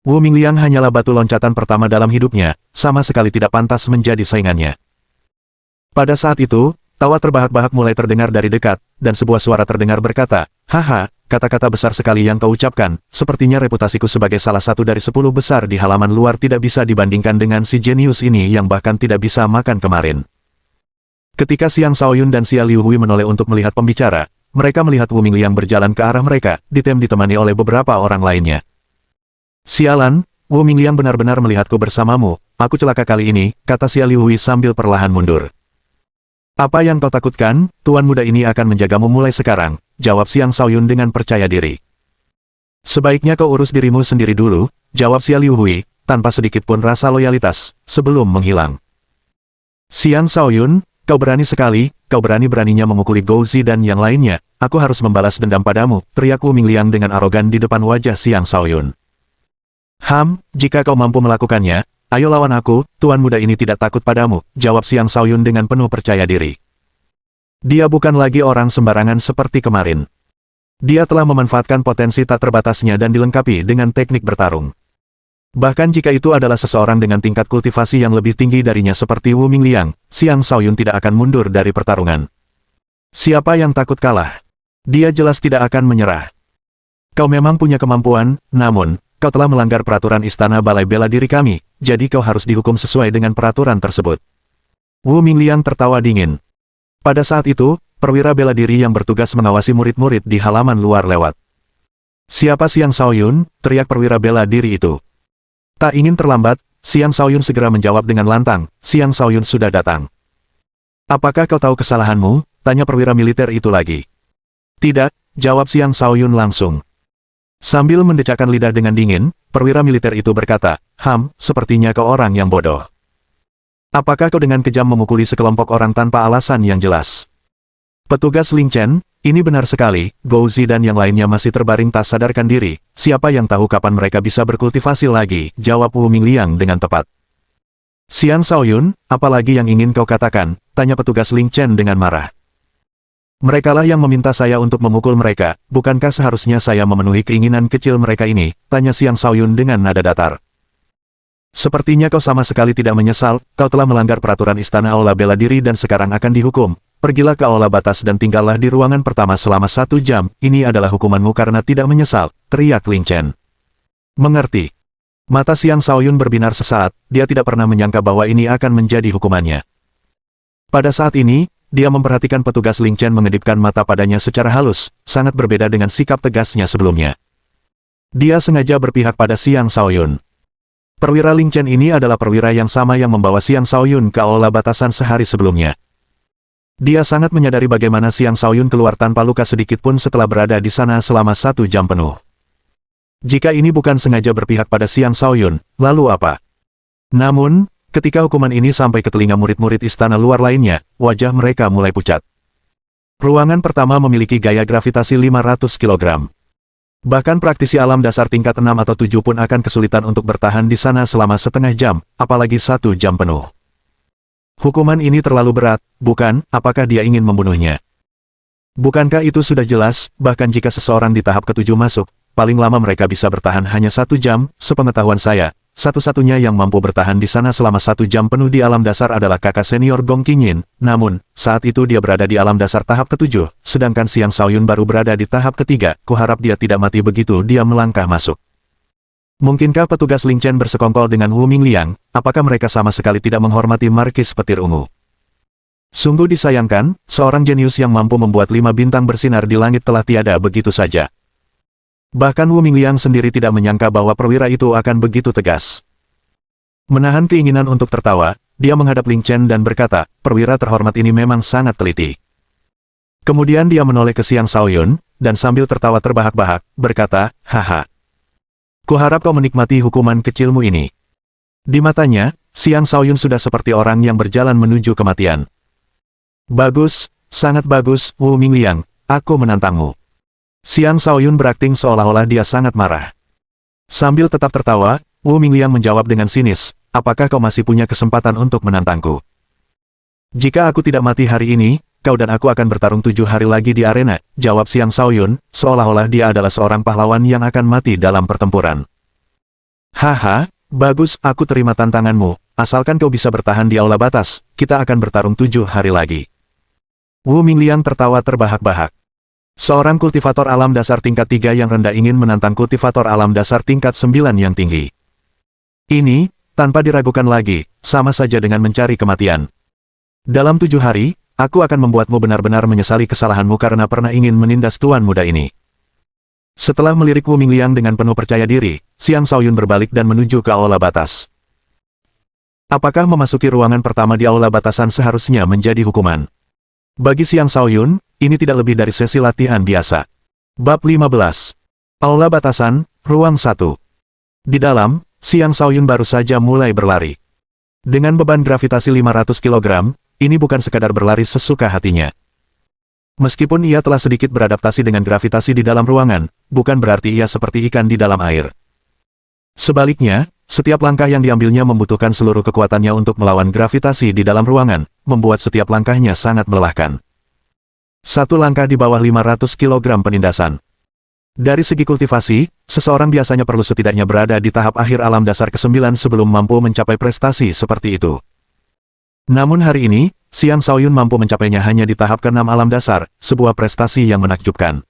Wu Mingliang hanyalah batu loncatan pertama dalam hidupnya, sama sekali tidak pantas menjadi saingannya. Pada saat itu, tawa terbahak-bahak mulai terdengar dari dekat, dan sebuah suara terdengar berkata, haha, kata-kata besar sekali yang kau ucapkan, sepertinya reputasiku sebagai salah satu dari 10 besar di halaman luar tidak bisa dibandingkan dengan si jenius ini yang bahkan tidak bisa makan kemarin. Ketika Xiang Shaoyun dan Xia Liuhui menoleh untuk melihat pembicara, mereka melihat Wu Mingliang berjalan ke arah mereka, ditemani oleh beberapa orang lainnya. Sialan, Wu Mingliang benar-benar melihatku bersamamu, aku celaka kali ini, kata Xia Liuhui sambil perlahan mundur. Apa yang kau takutkan, tuan muda ini akan menjagamu mulai sekarang, jawab Xiang Shaoyun dengan percaya diri. Sebaiknya kau urus dirimu sendiri dulu, jawab Xia Liuhui, tanpa sedikit pun rasa loyalitas, sebelum menghilang. Xiang Shaoyun, kau berani sekali, kau berani-beraninya memukuli Gouzi dan yang lainnya, aku harus membalas dendam padamu, teriak Wu Mingliang dengan arogan di depan wajah Xiang Shaoyun. Jika kau mampu melakukannya, ayo lawan aku, tuan muda ini tidak takut padamu, jawab Xiang Shaoyun dengan penuh percaya diri. Dia bukan lagi orang sembarangan seperti kemarin. Dia telah memanfaatkan potensi tak terbatasnya dan dilengkapi dengan teknik bertarung. Bahkan jika itu adalah seseorang dengan tingkat kultivasi yang lebih tinggi darinya seperti Wu Mingliang, Xiang Shaoyun tidak akan mundur dari pertarungan. Siapa yang takut kalah? Dia jelas tidak akan menyerah. Kau memang punya kemampuan, namun, kau telah melanggar peraturan Istana Balai Bela Diri kami, jadi kau harus dihukum sesuai dengan peraturan tersebut. Wu Mingliang tertawa dingin. Pada saat itu, perwira bela diri yang bertugas mengawasi murid-murid di halaman luar lewat. Siapa Xiang Shaoyun? Teriak perwira bela diri itu. Tak ingin terlambat, Xiang Shaoyun segera menjawab dengan lantang, Xiang Shaoyun sudah datang. Apakah kau tahu kesalahanmu? Tanya perwira militer itu lagi. Tidak, jawab Xiang Shaoyun langsung. Sambil mendecakkan lidah dengan dingin, perwira militer itu berkata, sepertinya kau orang yang bodoh. Apakah kau dengan kejam memukuli sekelompok orang tanpa alasan yang jelas? Petugas Ling Chen, ini benar sekali, Gouzi dan yang lainnya masih terbaring tak sadarkan diri, siapa yang tahu kapan mereka bisa berkultivasi lagi, jawab Wu Mingliang dengan tepat. Xiang Shaoyun, apalagi yang ingin kau katakan, tanya petugas Ling Chen dengan marah. Merekalah yang meminta saya untuk memukul mereka, bukankah seharusnya saya memenuhi keinginan kecil mereka ini, tanya Xiang Shaoyun dengan nada datar. Sepertinya kau sama sekali tidak menyesal, kau telah melanggar peraturan Istana Aula Bela Diri dan sekarang akan dihukum. Pergilah ke aula batas dan tinggallah di ruangan pertama selama 1 jam, ini adalah hukumanmu karena tidak menyesal, teriak Ling Chen. Mengerti. Mata Xiang Shaoyun berbinar sesaat, dia tidak pernah menyangka bahwa ini akan menjadi hukumannya. Pada saat ini, dia memperhatikan petugas Ling Chen mengedipkan mata padanya secara halus, sangat berbeda dengan sikap tegasnya sebelumnya. Dia sengaja berpihak pada Xiang Shaoyun. Perwira Ling Chen ini adalah perwira yang sama yang membawa Xiang Shaoyun ke aula batasan sehari sebelumnya. Dia sangat menyadari bagaimana Xiang Shaoyun keluar tanpa luka sedikit pun setelah berada di sana selama 1 jam penuh. Jika ini bukan sengaja berpihak pada Xiang Shaoyun, lalu apa? Namun, ketika hukuman ini sampai ke telinga murid-murid istana luar lainnya, wajah mereka mulai pucat. Ruangan pertama memiliki gaya gravitasi 500 kg. Bahkan praktisi alam dasar tingkat 6 atau 7 pun akan kesulitan untuk bertahan di sana selama setengah jam, apalagi 1 jam penuh. Hukuman ini terlalu berat, bukan? Apakah dia ingin membunuhnya? Bukankah itu sudah jelas, bahkan jika seseorang di tahap ke-7 masuk, paling lama mereka bisa bertahan hanya 1 jam, sepengetahuan saya. Satu-satunya yang mampu bertahan di sana selama 1 jam penuh di alam dasar adalah kakak senior Gong Qingyin, namun, saat itu dia berada di alam dasar tahap ke-7, sedangkan Xiang Shaoyun baru berada di tahap ke-3, kuharap dia tidak mati begitu dia melangkah masuk. Mungkinkah petugas Ling Chen bersekongkol dengan Wu Mingliang, apakah mereka sama sekali tidak menghormati Markis Petir Ungu? Sungguh disayangkan, seorang jenius yang mampu membuat 5 bintang bersinar di langit telah tiada begitu saja. Bahkan Wu Mingliang sendiri tidak menyangka bahwa perwira itu akan begitu tegas. Menahan keinginan untuk tertawa, dia menghadap Ling Chen dan berkata, perwira terhormat ini memang sangat teliti. Kemudian dia menoleh ke Xiang Shaoyun, dan sambil tertawa terbahak-bahak, berkata, haha. Kuharap kau menikmati hukuman kecilmu ini. Di matanya, Xiang Shaoyun sudah seperti orang yang berjalan menuju kematian. Bagus, sangat bagus, Wu Mingliang, aku menantangmu. Xiang Shaoyun berakting seolah-olah dia sangat marah. Sambil tetap tertawa, Wu Mingliang menjawab dengan sinis, apakah kau masih punya kesempatan untuk menantangku? Jika aku tidak mati hari ini, kau dan aku akan bertarung 7 hari lagi di arena, jawab Xiang Shaoyun, seolah-olah dia adalah seorang pahlawan yang akan mati dalam pertempuran. Haha, bagus, aku terima tantanganmu, asalkan kau bisa bertahan di aula batas, kita akan bertarung 7 hari lagi. Wu Mingliang tertawa terbahak-bahak. Seorang kultivator alam dasar tingkat 3 yang rendah ingin menantang kultivator alam dasar tingkat 9 yang tinggi. Ini, tanpa diragukan lagi, sama saja dengan mencari kematian. Dalam 7 hari, aku akan membuatmu benar-benar menyesali kesalahanmu karena pernah ingin menindas tuan muda ini. Setelah melirik Wu Mingliang dengan penuh percaya diri, Xiang Shaoyun berbalik dan menuju ke aula batas. Apakah memasuki ruangan pertama di aula batasan seharusnya menjadi hukuman? Bagi Xiang Shaoyun, ini tidak lebih dari sesi latihan biasa. Bab 15. Aula Batasan, Ruang 1. Di dalam, Xiang Shaoyun baru saja mulai berlari. Dengan beban gravitasi 500 kg, ini bukan sekadar berlari sesuka hatinya. Meskipun ia telah sedikit beradaptasi dengan gravitasi di dalam ruangan, bukan berarti ia seperti ikan di dalam air. Sebaliknya, setiap langkah yang diambilnya membutuhkan seluruh kekuatannya untuk melawan gravitasi di dalam ruangan, membuat setiap langkahnya sangat melelahkan. Satu langkah di bawah 500 kg penindasan. Dari segi kultivasi, seseorang biasanya perlu setidaknya berada di tahap akhir alam dasar ke-9 sebelum mampu mencapai prestasi seperti itu. Namun hari ini, Xiang Shaoyun mampu mencapainya hanya di tahap ke-6 alam dasar, sebuah prestasi yang menakjubkan.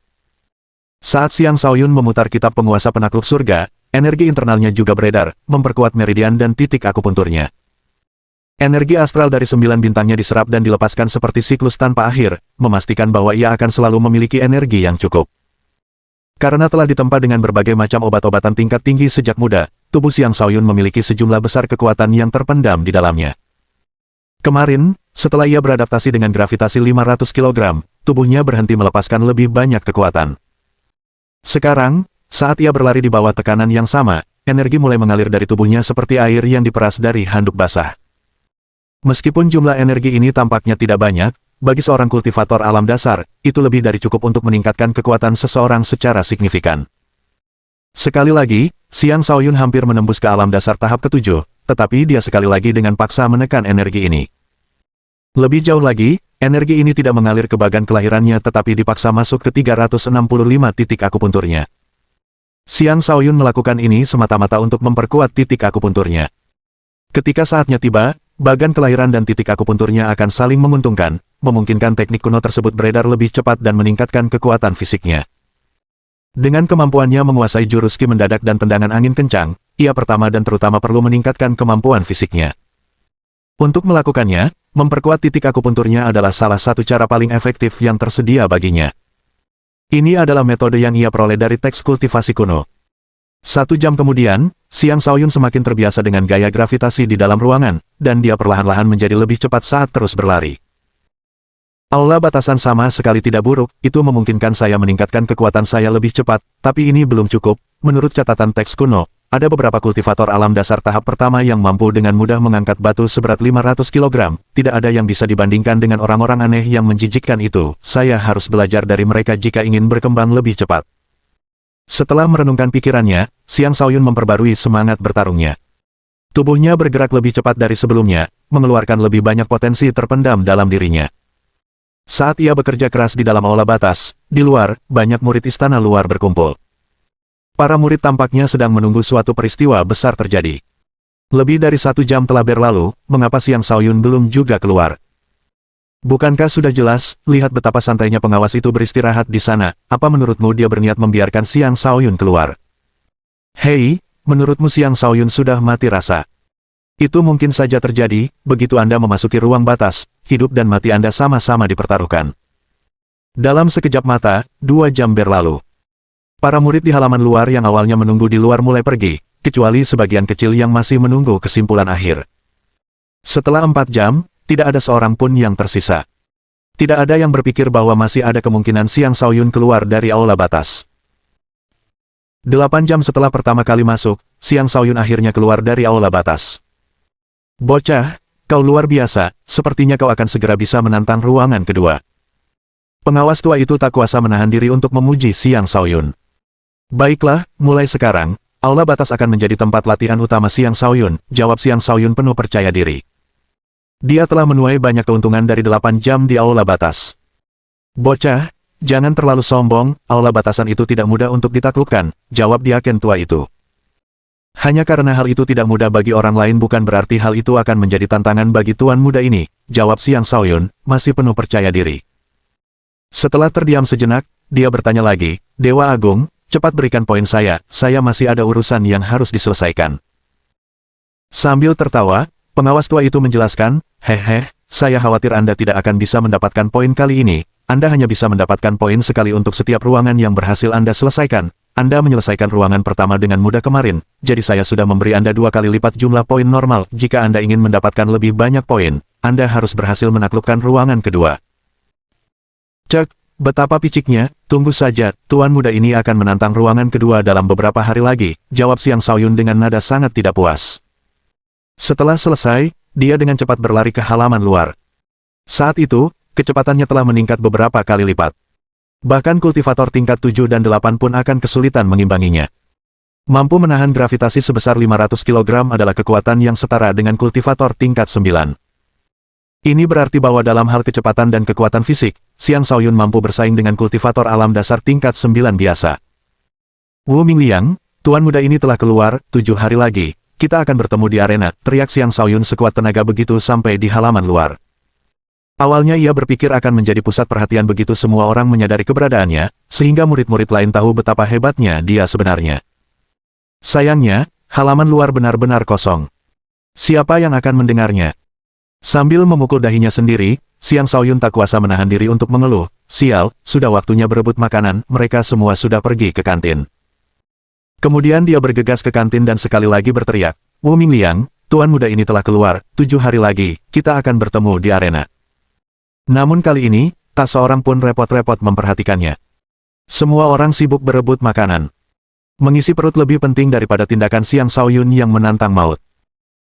Saat Xiang Shaoyun memutar kitab penguasa penakluk surga, energi internalnya juga beredar, memperkuat meridian dan titik akupunturnya. Energi astral dari 9 bintangnya diserap dan dilepaskan seperti siklus tanpa akhir, memastikan bahwa ia akan selalu memiliki energi yang cukup. Karena telah ditempa dengan berbagai macam obat-obatan tingkat tinggi sejak muda, tubuh Xiang Shaoyun memiliki sejumlah besar kekuatan yang terpendam di dalamnya. Kemarin, setelah ia beradaptasi dengan gravitasi 500 kg, tubuhnya berhenti melepaskan lebih banyak kekuatan. Sekarang, saat ia berlari di bawah tekanan yang sama, energi mulai mengalir dari tubuhnya seperti air yang diperas dari handuk basah. Meskipun jumlah energi ini tampaknya tidak banyak, bagi seorang kultivator alam dasar, itu lebih dari cukup untuk meningkatkan kekuatan seseorang secara signifikan. Sekali lagi, Xiang Shaoyun hampir menembus ke alam dasar tahap ke-7, tetapi dia sekali lagi dengan paksa menekan energi ini. Lebih jauh lagi, energi ini tidak mengalir ke bagan kelahirannya tetapi dipaksa masuk ke 365 titik akupunturnya. Xiang Shaoyun melakukan ini semata-mata untuk memperkuat titik akupunturnya. Ketika saatnya tiba, bagan kelahiran dan titik akupunturnya akan saling menguntungkan, memungkinkan teknik kuno tersebut beredar lebih cepat dan meningkatkan kekuatan fisiknya. Dengan kemampuannya menguasai jurus ki mendadak dan tendangan angin kencang, ia pertama dan terutama perlu meningkatkan kemampuan fisiknya. Untuk melakukannya, memperkuat titik akupunturnya adalah salah satu cara paling efektif yang tersedia baginya. Ini adalah metode yang ia peroleh dari teks kultivasi kuno. 1 jam kemudian, Xiang Shaoyun semakin terbiasa dengan gaya gravitasi di dalam ruangan, dan dia perlahan-lahan menjadi lebih cepat saat terus berlari. Aula batasan sama sekali tidak buruk, itu memungkinkan saya meningkatkan kekuatan saya lebih cepat, tapi ini belum cukup. Menurut catatan teks kuno, ada beberapa kultivator alam dasar tahap pertama yang mampu dengan mudah mengangkat batu seberat 500 kg, tidak ada yang bisa dibandingkan dengan orang-orang aneh yang menjijikkan itu. Saya harus belajar dari mereka jika ingin berkembang lebih cepat. Setelah merenungkan pikirannya, Xiang Shaoyun memperbarui semangat bertarungnya. Tubuhnya bergerak lebih cepat dari sebelumnya, mengeluarkan lebih banyak potensi terpendam dalam dirinya. Saat ia bekerja keras di dalam aula batas, di luar, banyak murid istana luar berkumpul. Para murid tampaknya sedang menunggu suatu peristiwa besar terjadi. Lebih dari 1 jam telah berlalu, mengapa Xiang Shaoyun belum juga keluar? Bukankah sudah jelas, lihat betapa santainya pengawas itu beristirahat di sana, apa menurutmu dia berniat membiarkan Xiang Shaoyun keluar? Hei, menurutmu Xiang Shaoyun sudah mati rasa? Itu mungkin saja terjadi, begitu Anda memasuki ruang batas, hidup dan mati Anda sama-sama dipertaruhkan. Dalam sekejap mata, 2 jam berlalu. Para murid di halaman luar yang awalnya menunggu di luar mulai pergi, kecuali sebagian kecil yang masih menunggu kesimpulan akhir. Setelah 4 jam, tidak ada seorang pun yang tersisa. Tidak ada yang berpikir bahwa masih ada kemungkinan Xiang Shaoyun keluar dari aula batas. 8 jam setelah pertama kali masuk, Xiang Shaoyun akhirnya keluar dari aula batas. Bocah, kau luar biasa, sepertinya kau akan segera bisa menantang ruangan kedua. Pengawas tua itu tak kuasa menahan diri untuk memuji Xiang Shaoyun. Baiklah, mulai sekarang, aula batas akan menjadi tempat latihan utama Xiang Shaoyun, jawab Xiang Shaoyun penuh percaya diri. Dia telah menuai banyak keuntungan dari 8 jam di aula batas. Bocah, jangan terlalu sombong, aula batasan itu tidak mudah untuk ditaklukkan, jawab diaken tua itu. Hanya karena hal itu tidak mudah bagi orang lain bukan berarti hal itu akan menjadi tantangan bagi tuan muda ini, jawab Xiang Shaoyun, masih penuh percaya diri. Setelah terdiam sejenak, dia bertanya lagi, Dewa Agung, cepat berikan poin saya masih ada urusan yang harus diselesaikan. Sambil tertawa, pengawas tua itu menjelaskan, hehe, saya khawatir Anda tidak akan bisa mendapatkan poin kali ini, Anda hanya bisa mendapatkan poin sekali untuk setiap ruangan yang berhasil Anda selesaikan. Anda menyelesaikan ruangan pertama dengan mudah kemarin, jadi saya sudah memberi Anda 2 kali lipat jumlah poin normal. Jika Anda ingin mendapatkan lebih banyak poin, Anda harus berhasil menaklukkan ruangan kedua. Cek, betapa piciknya, tunggu saja, tuan muda ini akan menantang ruangan kedua dalam beberapa hari lagi, jawab Xiang Shaoyun dengan nada sangat tidak puas. Setelah selesai, dia dengan cepat berlari ke halaman luar. Saat itu, kecepatannya telah meningkat beberapa kali lipat. Bahkan kultivator tingkat 7 dan 8 pun akan kesulitan mengimbanginya. Mampu menahan gravitasi sebesar 500 kg adalah kekuatan yang setara dengan kultivator tingkat 9. Ini berarti bahwa dalam hal kecepatan dan kekuatan fisik, Xiang Shaoyun mampu bersaing dengan kultivator alam dasar tingkat 9 biasa. Wu Mingliang, tuan muda ini telah keluar, 7 hari lagi, kita akan bertemu di arena, teriak Xiang Shaoyun sekuat tenaga begitu sampai di halaman luar. Awalnya ia berpikir akan menjadi pusat perhatian begitu semua orang menyadari keberadaannya, sehingga murid-murid lain tahu betapa hebatnya dia sebenarnya. Sayangnya, halaman luar benar-benar kosong. Siapa yang akan mendengarnya? Sambil memukul dahinya sendiri, Xiang Shaoyun tak kuasa menahan diri untuk mengeluh, sial, sudah waktunya berebut makanan, mereka semua sudah pergi ke kantin. Kemudian dia bergegas ke kantin dan sekali lagi berteriak, Wu Mingliang, tuan muda ini telah keluar, 7 hari lagi, kita akan bertemu di arena. Namun kali ini, tak seorang pun repot-repot memperhatikannya. Semua orang sibuk berebut makanan. Mengisi perut lebih penting daripada tindakan Xiang Shaoyun yang menantang maut.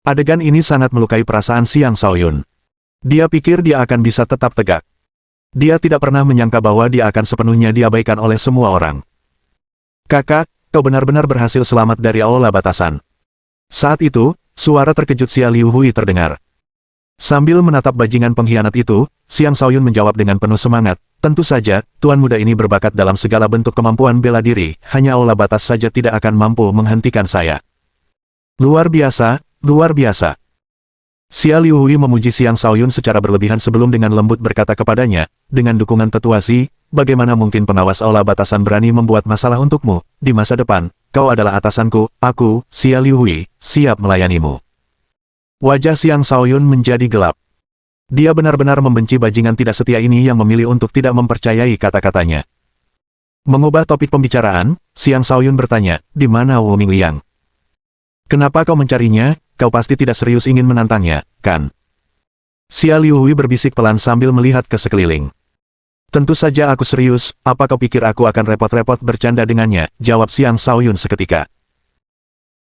Adegan ini sangat melukai perasaan Xiang Shaoyun. Dia pikir dia akan bisa tetap tegak. Dia tidak pernah menyangka bahwa dia akan sepenuhnya diabaikan oleh semua orang. Kakak, kau benar-benar berhasil selamat dari aula batasan. Saat itu, suara terkejut Xia Liuhui terdengar. Sambil menatap bajingan pengkhianat itu, Xiang Shaoyun menjawab dengan penuh semangat, tentu saja, tuan muda ini berbakat dalam segala bentuk kemampuan bela diri, hanya aula batas saja tidak akan mampu menghentikan saya. Luar biasa, luar biasa. Xia Liuhui memuji Xiang Shaoyun secara berlebihan sebelum dengan lembut berkata kepadanya, dengan dukungan tetua Si, bagaimana mungkin pengawas aula batasan berani membuat masalah untukmu, di masa depan, kau adalah atasanku, aku, Xia Liuhui, siap melayanimu. Wajah Xiang Shaoyun menjadi gelap. Dia benar-benar membenci bajingan tidak setia ini yang memilih untuk tidak mempercayai kata-katanya. Mengubah topik pembicaraan, Xiang Shaoyun bertanya, di mana Wu Mingliang? Kenapa kau mencarinya? Kau pasti tidak serius ingin menantangnya, kan? Xia Liuhui berbisik pelan sambil melihat ke sekeliling. Tentu saja aku serius, apa kau pikir aku akan repot-repot bercanda dengannya, jawab Xiang Shaoyun seketika.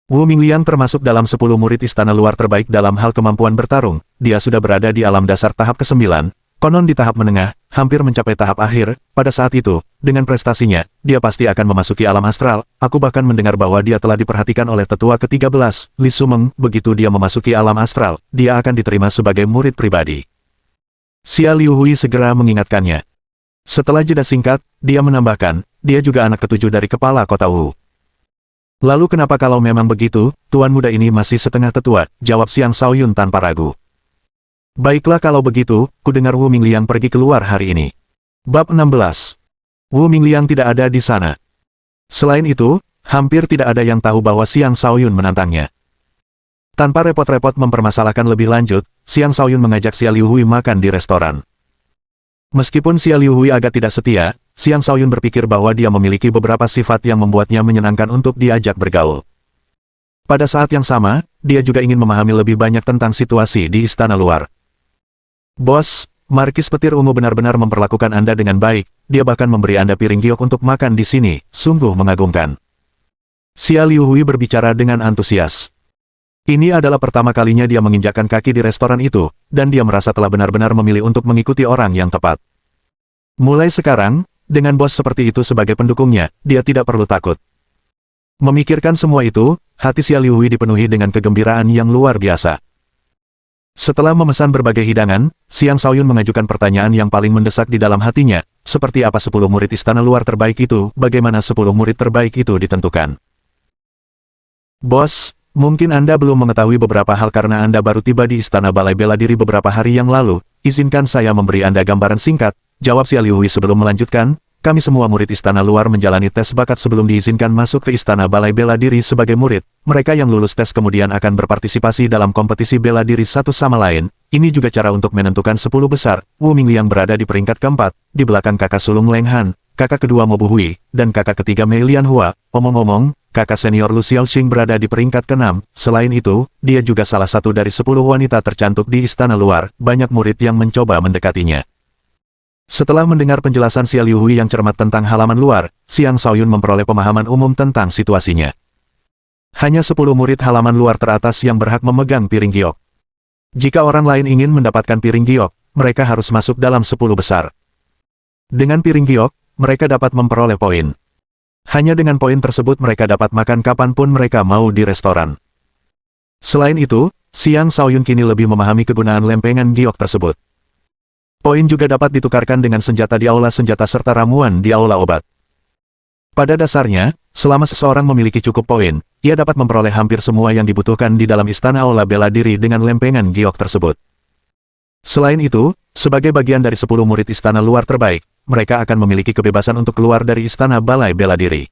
Wu Mingliang termasuk dalam 10 murid istana luar terbaik dalam hal kemampuan bertarung, dia sudah berada di alam dasar tahap ke-9, konon di tahap menengah, hampir mencapai tahap akhir, pada saat itu, dengan prestasinya, dia pasti akan memasuki alam astral, aku bahkan mendengar bahwa dia telah diperhatikan oleh tetua ke-13, Li Sumeng, begitu dia memasuki alam astral, dia akan diterima sebagai murid pribadi. Xia Liuhui segera mengingatkannya. Setelah jeda singkat, dia menambahkan, dia juga anak ke-7 dari kepala kota Wu. Lalu kenapa kalau memang begitu, tuan muda ini masih setengah tetua, jawab Xiang Shaoyun tanpa ragu. Baiklah kalau begitu, ku dengar Wu Mingliang pergi keluar hari ini. Bab 16. Wu Mingliang tidak ada di sana. Selain itu, hampir tidak ada yang tahu bahwa Xiang Shaoyun menantangnya. Tanpa repot-repot mempermasalahkan lebih lanjut, Xiang Shaoyun mengajak Xia Liuhui makan di restoran. Meskipun Xia Liuhui agak tidak setia, Xiang Shaoyun berpikir bahwa dia memiliki beberapa sifat yang membuatnya menyenangkan untuk diajak bergaul. Pada saat yang sama, dia juga ingin memahami lebih banyak tentang situasi di istana luar. Bos, Markis Petir Ungu benar-benar memperlakukan Anda dengan baik, dia bahkan memberi Anda piring giok untuk makan di sini, sungguh mengagumkan. Xia Liuhui berbicara dengan antusias. Ini adalah pertama kalinya dia menginjakkan kaki di restoran itu, dan dia merasa telah benar-benar memilih untuk mengikuti orang yang tepat. Mulai sekarang, dengan bos seperti itu sebagai pendukungnya, dia tidak perlu takut. Memikirkan semua itu, hati Xia Liuhui dipenuhi dengan kegembiraan yang luar biasa. Setelah memesan berbagai hidangan, Xiang Shaoyun mengajukan pertanyaan yang paling mendesak di dalam hatinya, seperti apa 10 murid istana luar terbaik itu, bagaimana 10 murid terbaik itu ditentukan. Bos, mungkin Anda belum mengetahui beberapa hal karena Anda baru tiba di istana balai bela diri beberapa hari yang lalu, izinkan saya memberi Anda gambaran singkat, jawab Xia Liuhui sebelum melanjutkan, kami semua murid istana luar menjalani tes bakat sebelum diizinkan masuk ke istana balai bela diri sebagai murid. Mereka yang lulus tes kemudian akan berpartisipasi dalam kompetisi bela diri satu sama lain. Ini juga cara untuk menentukan 10 besar. Wu Mingliang berada di peringkat keempat, di belakang kakak sulung Leng Han, kakak kedua Mo Buhui, dan kakak ketiga Mei Lianhua. Omong-omong, kakak senior Lu Xiaoxing berada di peringkat ke-6. Selain itu, dia juga salah satu dari 10 wanita tercantik di istana luar. Banyak murid yang mencoba mendekatinya. Setelah mendengar penjelasan Xia Liuhui yang cermat tentang halaman luar, Xiang Shaoyun memperoleh pemahaman umum tentang situasinya. Hanya 10 murid halaman luar teratas yang berhak memegang piring giok. Jika orang lain ingin mendapatkan piring giok, mereka harus masuk dalam 10 besar. Dengan piring giok, mereka dapat memperoleh poin. Hanya dengan poin tersebut mereka dapat makan kapanpun mereka mau di restoran. Selain itu, Xiang Shaoyun kini lebih memahami kegunaan lempengan giok tersebut. Poin juga dapat ditukarkan dengan senjata di aula senjata serta ramuan di aula obat. Pada dasarnya, selama seseorang memiliki cukup poin, ia dapat memperoleh hampir semua yang dibutuhkan di dalam istana aula bela diri dengan lempengan giok tersebut. Selain itu, sebagai bagian dari 10 murid istana luar terbaik, mereka akan memiliki kebebasan untuk keluar dari istana balai bela diri.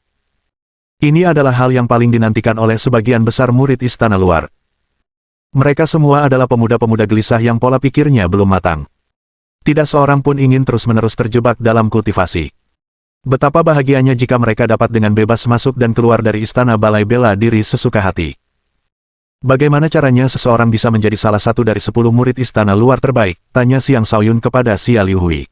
Ini adalah hal yang paling dinantikan oleh sebagian besar murid istana luar. Mereka semua adalah pemuda-pemuda gelisah yang pola pikirnya belum matang. Tidak seorang pun ingin terus-menerus terjebak dalam kultivasi. Betapa bahagianya jika mereka dapat dengan bebas masuk dan keluar dari istana balai bela diri sesuka hati. Bagaimana caranya seseorang bisa menjadi salah satu dari 10 murid istana luar terbaik? Tanya Xiang Shaoyun kepada Xia Liuhui.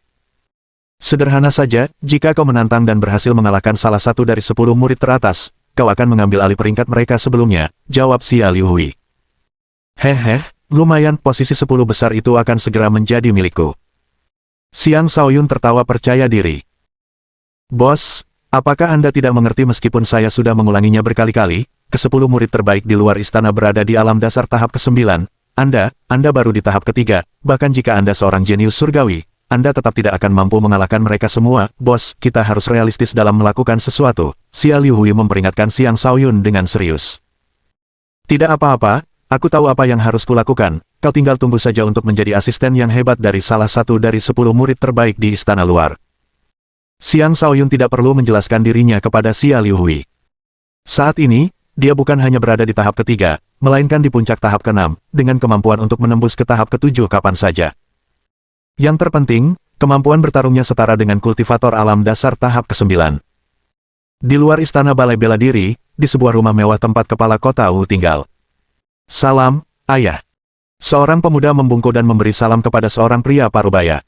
Sederhana saja, jika kau menantang dan berhasil mengalahkan salah satu dari 10 murid teratas, kau akan mengambil alih peringkat mereka sebelumnya, jawab Xia Liuhui. Hehe, lumayan, posisi 10 besar itu akan segera menjadi milikku. Xiang Shaoyun tertawa percaya diri. Bos, apakah Anda tidak mengerti meskipun saya sudah mengulanginya berkali-kali, ke-10 murid terbaik di luar istana berada di alam dasar tahap ke-9, Anda baru di tahap ketiga, bahkan jika Anda seorang jenius surgawi, Anda tetap tidak akan mampu mengalahkan mereka semua. Bos, kita harus realistis dalam melakukan sesuatu, Xia Liuhui memperingatkan Xiang Shaoyun dengan serius. Tidak apa-apa, aku tahu apa yang harus kulakukan. Kau tinggal tunggu saja untuk menjadi asisten yang hebat dari salah satu dari 10 murid terbaik di istana luar. Xiang Shaoyun tidak perlu menjelaskan dirinya kepada Xia Liuhui. Saat ini, dia bukan hanya berada di tahap ketiga, melainkan di puncak tahap ke-6, dengan kemampuan untuk menembus ke tahap ke-7 kapan saja. Yang terpenting, kemampuan bertarungnya setara dengan kultivator alam dasar tahap ke-9. Di luar istana balai bela diri, di sebuah rumah mewah tempat kepala kota Wu tinggal. Salam, ayah. Seorang pemuda membungkuk dan memberi salam kepada seorang pria parubaya.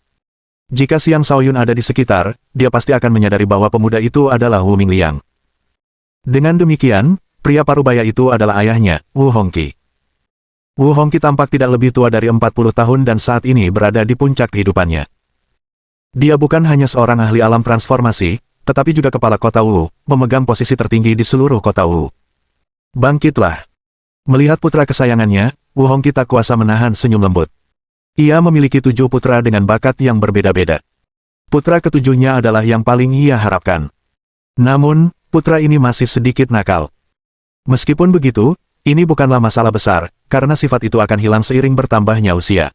Jika Xiang Shaoyun ada di sekitar, dia pasti akan menyadari bahwa pemuda itu adalah Wu Mingliang. Dengan demikian, pria parubaya itu adalah ayahnya, Wu Hongqi. Wu Hongqi tampak tidak lebih tua dari 40 tahun dan saat ini berada di puncak kehidupannya. Dia bukan hanya seorang ahli alam transformasi, tetapi juga kepala kota Wu, memegang posisi tertinggi di seluruh kota Wu. Bangkitlah. Melihat putra kesayangannya, Wu Hongqi tak kuasa menahan senyum lembut. Ia memiliki 7 putra dengan bakat yang berbeda-beda. Putra ketujuhnya adalah yang paling ia harapkan. Namun, putra ini masih sedikit nakal. Meskipun begitu, ini bukanlah masalah besar, karena sifat itu akan hilang seiring bertambahnya usia.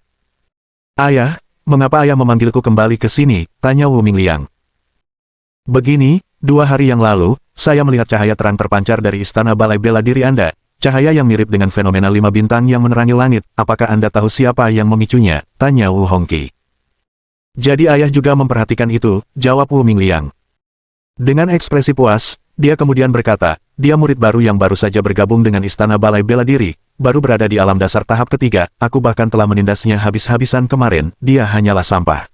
Ayah, mengapa ayah memanggilku kembali ke sini? Tanya Wu Mingliang. Begini, 2 hari yang lalu, saya melihat cahaya terang terpancar dari istana balai bela diri Anda. Cahaya yang mirip dengan fenomena 5 bintang yang menerangi langit. Apakah Anda tahu siapa yang memicunya? Tanya Wu Hongqi. Jadi ayah juga memperhatikan itu, jawab Wu Mingliang. Dengan ekspresi puas, dia kemudian berkata, dia murid baru yang baru saja bergabung dengan istana balai bela diri, baru berada di alam dasar tahap ketiga, aku bahkan telah menindasnya habis-habisan kemarin, dia hanyalah sampah.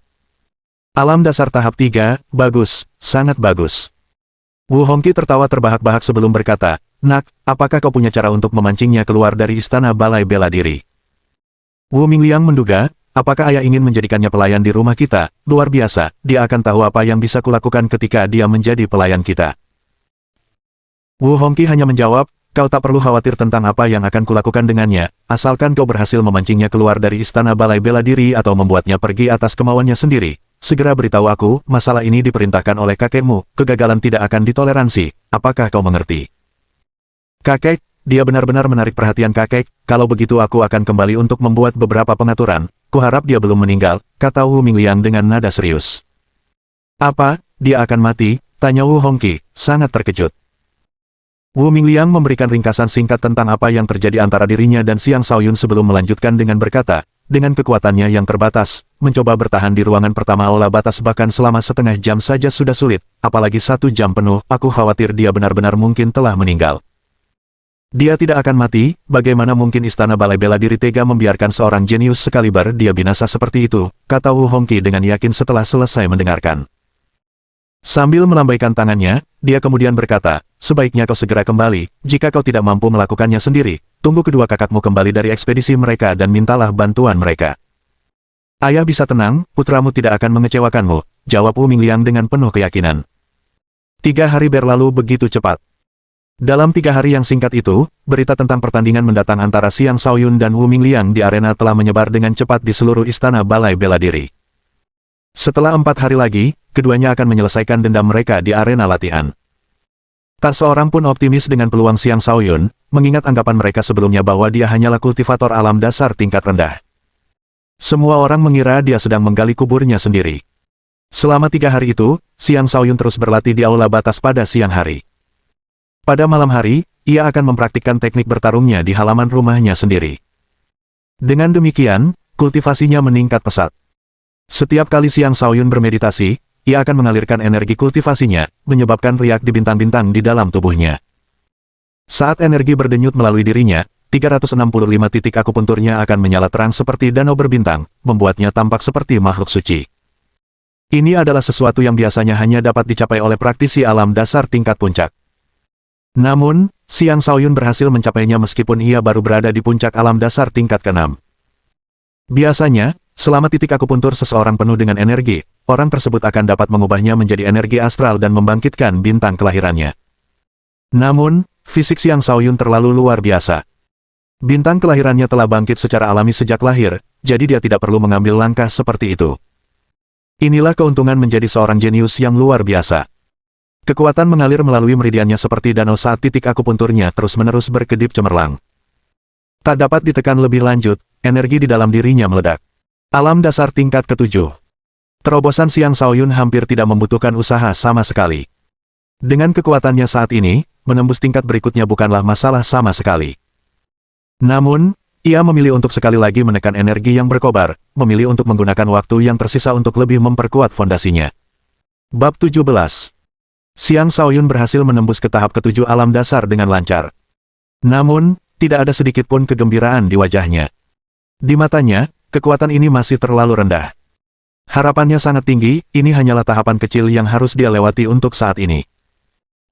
Alam dasar tahap 3, bagus, sangat bagus. Wu Hongqi tertawa terbahak-bahak sebelum berkata, Nak, apakah kau punya cara untuk memancingnya keluar dari istana balai bela diri? Wu Mingliang menduga, apakah ayah ingin menjadikannya pelayan di rumah kita? Luar biasa, dia akan tahu apa yang bisa kulakukan ketika dia menjadi pelayan kita. Wu Hongqi hanya menjawab, kau tak perlu khawatir tentang apa yang akan kulakukan dengannya, asalkan kau berhasil memancingnya keluar dari istana balai bela diri atau membuatnya pergi atas kemauannya sendiri. Segera beritahu aku, masalah ini diperintahkan oleh kakekmu, kegagalan tidak akan ditoleransi, apakah kau mengerti? Kakek, dia benar-benar menarik perhatian kakek, kalau begitu aku akan kembali untuk membuat beberapa pengaturan, kuharap dia belum meninggal, kata Wu Mingliang dengan nada serius. Apa, dia akan mati? Tanya Wu Hongqi, sangat terkejut. Wu Mingliang memberikan ringkasan singkat tentang apa yang terjadi antara dirinya dan Xiang Shaoyun sebelum melanjutkan dengan berkata, dengan kekuatannya yang terbatas, mencoba bertahan di ruangan pertama aula batas bahkan selama setengah jam saja sudah sulit, apalagi 1 jam penuh, aku khawatir dia benar-benar mungkin telah meninggal. Dia tidak akan mati, bagaimana mungkin Istana Balai Bela Diri tega membiarkan seorang jenius sekaliber dia binasa seperti itu, kata Wu Hongqi dengan yakin setelah selesai mendengarkan. Sambil melambaikan tangannya, dia kemudian berkata, sebaiknya kau segera kembali, jika kau tidak mampu melakukannya sendiri, tunggu kedua kakakmu kembali dari ekspedisi mereka dan mintalah bantuan mereka. Ayah bisa tenang, putramu tidak akan mengecewakanmu, jawab Wu Mingliang dengan penuh keyakinan. 3 hari berlalu begitu cepat. Dalam 3 hari yang singkat itu, berita tentang pertandingan mendatang antara Xiang Shaoyun dan Wu Mingliang di arena telah menyebar dengan cepat di seluruh Istana Balai Bela Diri. Setelah 4 hari lagi, keduanya akan menyelesaikan dendam mereka di arena latihan. Tak seorang pun optimis dengan peluang Xiang Shaoyun, mengingat anggapan mereka sebelumnya bahwa dia hanyalah kultivator alam dasar tingkat rendah. Semua orang mengira dia sedang menggali kuburnya sendiri. Selama 3 hari itu, Xiang Shaoyun terus berlatih di aula batas pada siang hari. Pada malam hari, ia akan mempraktikkan teknik bertarungnya di halaman rumahnya sendiri. Dengan demikian, kultivasinya meningkat pesat. Setiap kali Xiang Shaoyun bermeditasi, ia akan mengalirkan energi kultivasinya, menyebabkan riak di bintang-bintang di dalam tubuhnya. Saat energi berdenyut melalui dirinya, 365 titik akupunturnya akan menyala terang seperti danau berbintang, membuatnya tampak seperti makhluk suci. Ini adalah sesuatu yang biasanya hanya dapat dicapai oleh praktisi alam dasar tingkat puncak. Namun, Xiang Shaoyun berhasil mencapainya meskipun ia baru berada di puncak alam dasar tingkat ke-6. Biasanya, selama titik akupuntur seseorang penuh dengan energi, orang tersebut akan dapat mengubahnya menjadi energi astral dan membangkitkan bintang kelahirannya. Namun, fisik Xiang Shaoyun terlalu luar biasa. Bintang kelahirannya telah bangkit secara alami sejak lahir, jadi dia tidak perlu mengambil langkah seperti itu. Inilah keuntungan menjadi seorang jenius yang luar biasa. Kekuatan mengalir melalui meridiannya seperti danau saat titik akupunturnya terus-menerus berkedip cemerlang. Tak dapat ditekan lebih lanjut, energi di dalam dirinya meledak. Alam dasar tingkat ke-7. Terobosan Xiang Shaoyun hampir tidak membutuhkan usaha sama sekali. Dengan kekuatannya saat ini, menembus tingkat berikutnya bukanlah masalah sama sekali. Namun, ia memilih untuk sekali lagi menekan energi yang berkobar, memilih untuk menggunakan waktu yang tersisa untuk lebih memperkuat fondasinya. Bab 17. Xiang Shaoyun berhasil menembus ke tahap ke-7 alam dasar dengan lancar. Namun, tidak ada sedikit pun kegembiraan di wajahnya. Di matanya, kekuatan ini masih terlalu rendah. Harapannya sangat tinggi, ini hanyalah tahapan kecil yang harus dia lewati untuk saat ini.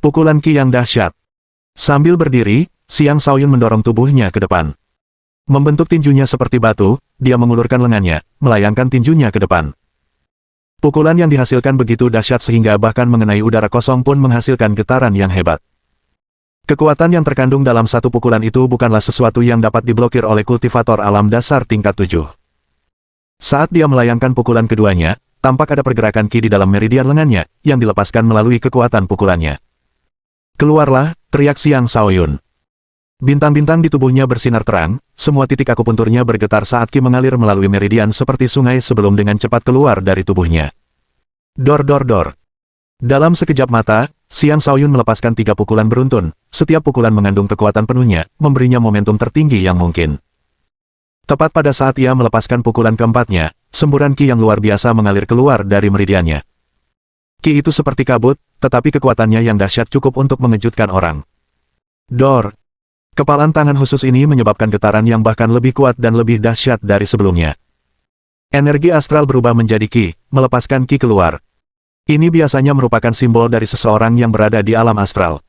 Pukulan ki yang dahsyat. Sambil berdiri, Xiang Shaoyun mendorong tubuhnya ke depan. Membentuk tinjunya seperti batu, dia mengulurkan lengannya, melayangkan tinjunya ke depan. Pukulan yang dihasilkan begitu dahsyat sehingga bahkan mengenai udara kosong pun menghasilkan getaran yang hebat. Kekuatan yang terkandung dalam satu pukulan itu bukanlah sesuatu yang dapat diblokir oleh kultivator alam dasar tingkat 7. Saat dia melayangkan pukulan keduanya, tampak ada pergerakan ki di dalam meridian lengannya, yang dilepaskan melalui kekuatan pukulannya. Keluarlah, teriak Xiang Shaoyun. Bintang-bintang di tubuhnya bersinar terang, semua titik akupunturnya bergetar saat ki mengalir melalui meridian seperti sungai sebelum dengan cepat keluar dari tubuhnya. Dor dor dor. Dalam sekejap mata, Xiang Shaoyun melepaskan 3 pukulan beruntun, setiap pukulan mengandung kekuatan penuhnya, memberinya momentum tertinggi yang mungkin. Tepat pada saat ia melepaskan pukulan keempatnya, semburan ki yang luar biasa mengalir keluar dari meridiannya. Ki itu seperti kabut, tetapi kekuatannya yang dahsyat cukup untuk mengejutkan orang. Dor. Kepalan tangan khusus ini menyebabkan getaran yang bahkan lebih kuat dan lebih dahsyat dari sebelumnya. Energi astral berubah menjadi ki, melepaskan ki keluar. Ini biasanya merupakan simbol dari seseorang yang berada di alam astral.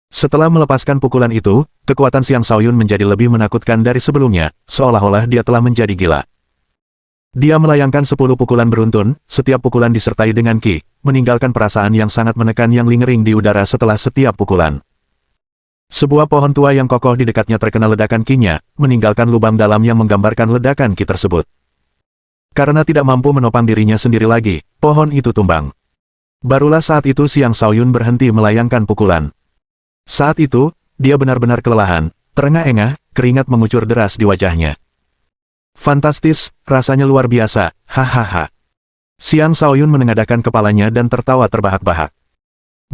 Setelah melepaskan pukulan itu, kekuatan Xiang Shaoyun menjadi lebih menakutkan dari sebelumnya, seolah-olah dia telah menjadi gila. Dia melayangkan 10 pukulan beruntun, setiap pukulan disertai dengan ki, meninggalkan perasaan yang sangat menekan yang lingering di udara setelah setiap pukulan. Sebuah pohon tua yang kokoh di dekatnya terkena ledakan ki-nya, meninggalkan lubang dalam yang menggambarkan ledakan ki tersebut. Karena tidak mampu menopang dirinya sendiri lagi, pohon itu tumbang. Barulah saat itu Xiang Shaoyun berhenti melayangkan pukulan. Saat itu, dia benar-benar kelelahan, terengah-engah, keringat mengucur deras di wajahnya. Fantastis, rasanya luar biasa, hahaha. Xiang Shaoyun menengadahkan kepalanya dan tertawa terbahak-bahak.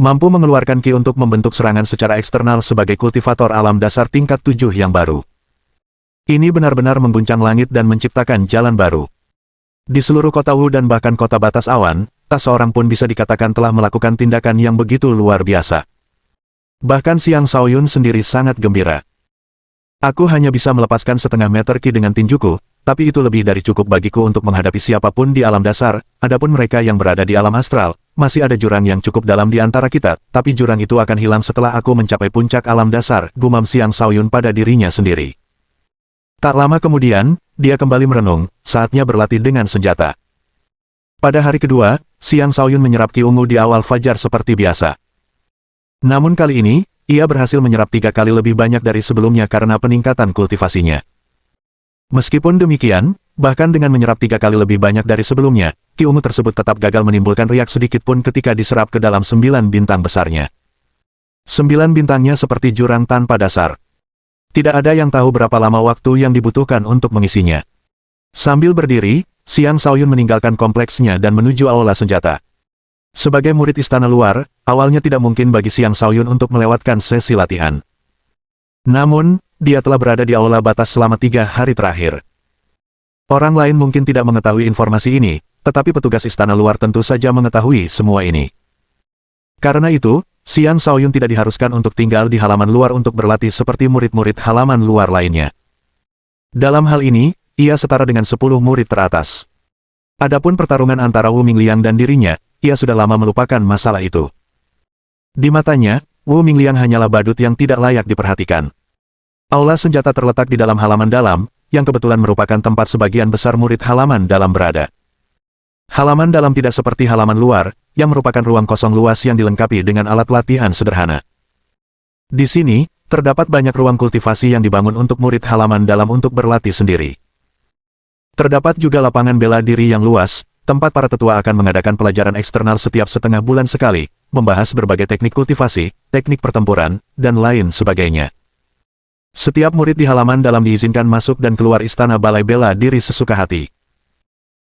Mampu mengeluarkan ki untuk membentuk serangan secara eksternal sebagai kultivator alam dasar tingkat 7 yang baru. Ini benar-benar mengguncang langit dan menciptakan jalan baru. Di seluruh kota Wu dan bahkan kota batas awan, tak seorang pun bisa dikatakan telah melakukan tindakan yang begitu luar biasa. Bahkan Xiang Shaoyun sendiri sangat gembira. Aku hanya bisa melepaskan setengah meter ki dengan tinjuku, tapi itu lebih dari cukup bagiku untuk menghadapi siapapun di alam dasar. Adapun mereka yang berada di alam astral, masih ada jurang yang cukup dalam di antara kita, tapi jurang itu akan hilang setelah aku mencapai puncak alam dasar, gumam Xiang Shaoyun pada dirinya sendiri. Tak lama kemudian, dia kembali merenung, saatnya berlatih dengan senjata. Pada hari kedua, Xiang Shaoyun menyerap ki ungu di awal fajar seperti biasa. Namun kali ini, ia berhasil menyerap 3 kali lebih banyak dari sebelumnya karena peningkatan kultivasinya. Meskipun demikian, bahkan dengan menyerap 3 kali lebih banyak dari sebelumnya, ki ungu tersebut tetap gagal menimbulkan riak sedikit pun ketika diserap ke dalam 9 bintang besarnya. 9 bintangnya seperti jurang tanpa dasar. Tidak ada yang tahu berapa lama waktu yang dibutuhkan untuk mengisinya. Sambil berdiri, Xiang Shaoyun meninggalkan kompleksnya dan menuju aula senjata. Sebagai murid istana luar, awalnya tidak mungkin bagi Xiang Shaoyun untuk melewatkan sesi latihan. Namun, dia telah berada di aula batas selama 3 hari terakhir. Orang lain mungkin tidak mengetahui informasi ini, tetapi petugas istana luar tentu saja mengetahui semua ini. Karena itu, Xiang Shaoyun tidak diharuskan untuk tinggal di halaman luar untuk berlatih seperti murid-murid halaman luar lainnya. Dalam hal ini, ia setara dengan 10 murid teratas. Adapun pertarungan antara Wu Mingliang dan dirinya, ia sudah lama melupakan masalah itu. Di matanya, Wu Mingliang hanyalah badut yang tidak layak diperhatikan. Aula senjata terletak di dalam halaman dalam, yang kebetulan merupakan tempat sebagian besar murid halaman dalam berada. Halaman dalam tidak seperti halaman luar, yang merupakan ruang kosong luas yang dilengkapi dengan alat latihan sederhana. Di sini, terdapat banyak ruang kultivasi yang dibangun untuk murid halaman dalam untuk berlatih sendiri. Terdapat juga lapangan bela diri yang luas, tempat para tetua akan mengadakan pelajaran eksternal setiap setengah bulan sekali, membahas berbagai teknik kultivasi, teknik pertempuran, dan lain sebagainya. Setiap murid di halaman dalam diizinkan masuk dan keluar istana balai bela diri sesuka hati.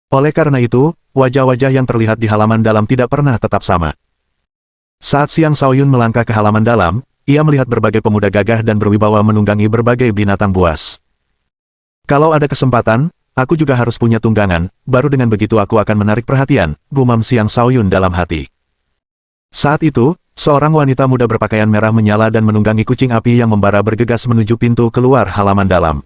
Oleh karena itu, wajah-wajah yang terlihat di halaman dalam tidak pernah tetap sama. Saat Xiang Shaoyun melangkah ke halaman dalam, ia melihat berbagai pemuda gagah dan berwibawa menunggangi berbagai binatang buas. Kalau ada kesempatan, aku juga harus punya tunggangan, baru dengan begitu aku akan menarik perhatian, gumam Xiang Shaoyun dalam hati. Saat itu, seorang wanita muda berpakaian merah menyala dan menunggangi kucing api yang membara bergegas menuju pintu keluar halaman dalam.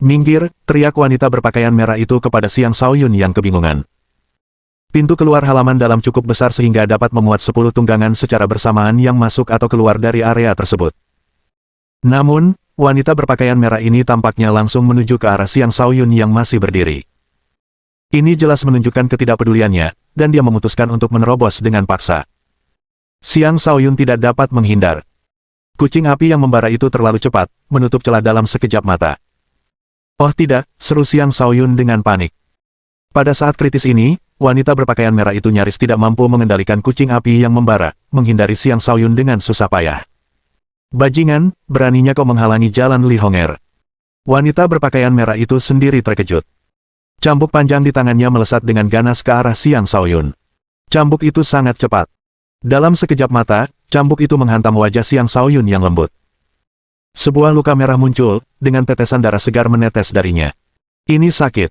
"Minggir!" teriak wanita berpakaian merah itu kepada Xiang Shaoyun yang kebingungan. Pintu keluar halaman dalam cukup besar sehingga dapat memuat 10 tunggangan secara bersamaan yang masuk atau keluar dari area tersebut. Namun, wanita berpakaian merah ini tampaknya langsung menuju ke arah Xiang Shaoyun yang masih berdiri. Ini jelas menunjukkan ketidakpeduliannya, dan dia memutuskan untuk menerobos dengan paksa. Xiang Shaoyun tidak dapat menghindar. Kucing api yang membara itu terlalu cepat, menutup celah dalam sekejap mata. "Oh tidak," seru Xiang Shaoyun dengan panik. Pada saat kritis ini, wanita berpakaian merah itu nyaris tidak mampu mengendalikan kucing api yang membara, menghindari Xiang Shaoyun dengan susah payah. "Bajingan, beraninya kau menghalangi jalan Li Hong'er." Wanita berpakaian merah itu sendiri terkejut. Cambuk panjang di tangannya melesat dengan ganas ke arah Xiang Shaoyun. Cambuk itu sangat cepat. Dalam sekejap mata, cambuk itu menghantam wajah Xiang Shaoyun yang lembut. Sebuah luka merah muncul, dengan tetesan darah segar menetes darinya. Ini sakit.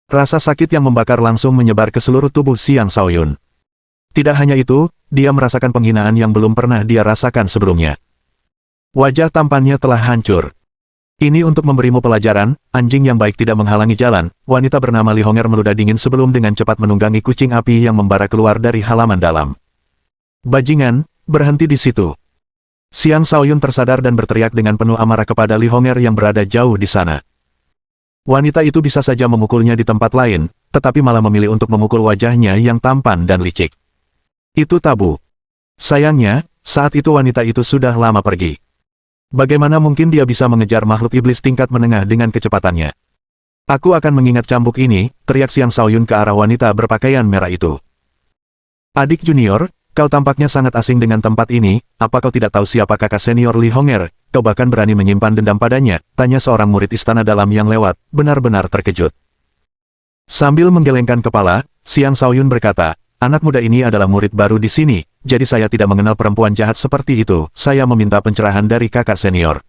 Rasa sakit yang membakar langsung menyebar ke seluruh tubuh Xiang Shaoyun. Tidak hanya itu, dia merasakan penghinaan yang belum pernah dia rasakan sebelumnya. Wajah tampannya telah hancur. "Ini untuk memberimu pelajaran, anjing yang baik tidak menghalangi jalan." Wanita bernama Li Hong'er meludah dingin sebelum dengan cepat menunggangi kucing api yang membara keluar dari halaman dalam. "Bajingan, berhenti di situ." Xiang Shaoyun tersadar dan berteriak dengan penuh amarah kepada Li Hong'er yang berada jauh di sana. Wanita itu bisa saja memukulnya di tempat lain, tetapi malah memilih untuk memukul wajahnya yang tampan dan licik. Itu tabu. Sayangnya, saat itu wanita itu sudah lama pergi. Bagaimana mungkin dia bisa mengejar makhluk iblis tingkat menengah dengan kecepatannya? "Aku akan mengingat cambuk ini," teriak Xiang Shaoyun ke arah wanita berpakaian merah itu. "Adik junior, kau tampaknya sangat asing dengan tempat ini, apa kau tidak tahu siapa kakak senior Li Hong'er? Kau bahkan berani menyimpan dendam padanya?" tanya seorang murid istana dalam yang lewat, benar-benar terkejut. Sambil menggelengkan kepala, Xiang Shaoyun berkata, "Anak muda ini adalah murid baru di sini, jadi saya tidak mengenal perempuan jahat seperti itu, saya meminta pencerahan dari kakak senior."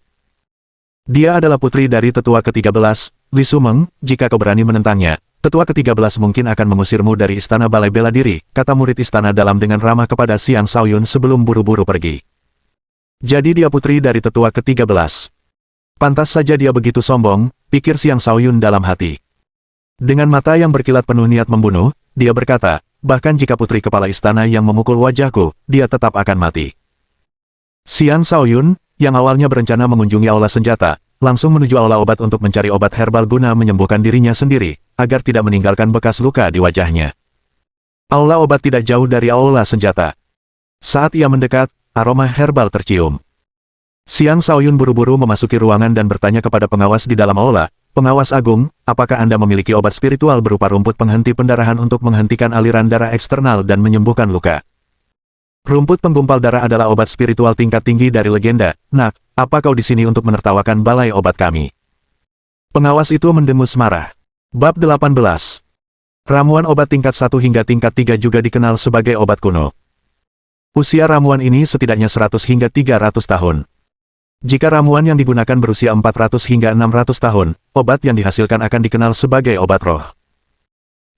"Dia adalah putri dari tetua ke-13, Li Sumeng, jika kau berani menentangnya, tetua ke-13 mungkin akan mengusirmu dari istana balai bela diri," kata murid istana dalam dengan ramah kepada Xiang Shaoyun sebelum buru-buru pergi. "Jadi dia putri dari tetua ke-13. Pantas saja dia begitu sombong, pikir Xiang Shaoyun dalam hati. Dengan mata yang berkilat penuh niat membunuh, dia berkata, bahkan jika putri kepala istana yang memukul wajahku, dia tetap akan mati. Xiang Shaoyun, yang awalnya berencana mengunjungi aula senjata, langsung menuju aula obat untuk mencari obat herbal guna menyembuhkan dirinya sendiri, agar tidak meninggalkan bekas luka di wajahnya. Aula obat tidak jauh dari aula senjata. Saat ia mendekat, aroma herbal tercium. Xiang Shaoyun buru-buru memasuki ruangan dan bertanya kepada pengawas di dalam aula, "Pengawas Agung, apakah Anda memiliki obat spiritual berupa rumput penghenti pendarahan untuk menghentikan aliran darah eksternal dan menyembuhkan luka?" Rumput penggumpal darah adalah obat spiritual tingkat tinggi dari legenda. "Nak, apa kau di sini untuk menertawakan balai obat kami?" Pengawas itu mendengus marah. Bab 18. Ramuan obat tingkat 1 hingga tingkat 3 juga dikenal sebagai obat kuno. Usia ramuan ini setidaknya 100 hingga 300 tahun. Jika ramuan yang digunakan berusia 400 hingga 600 tahun, obat yang dihasilkan akan dikenal sebagai obat roh.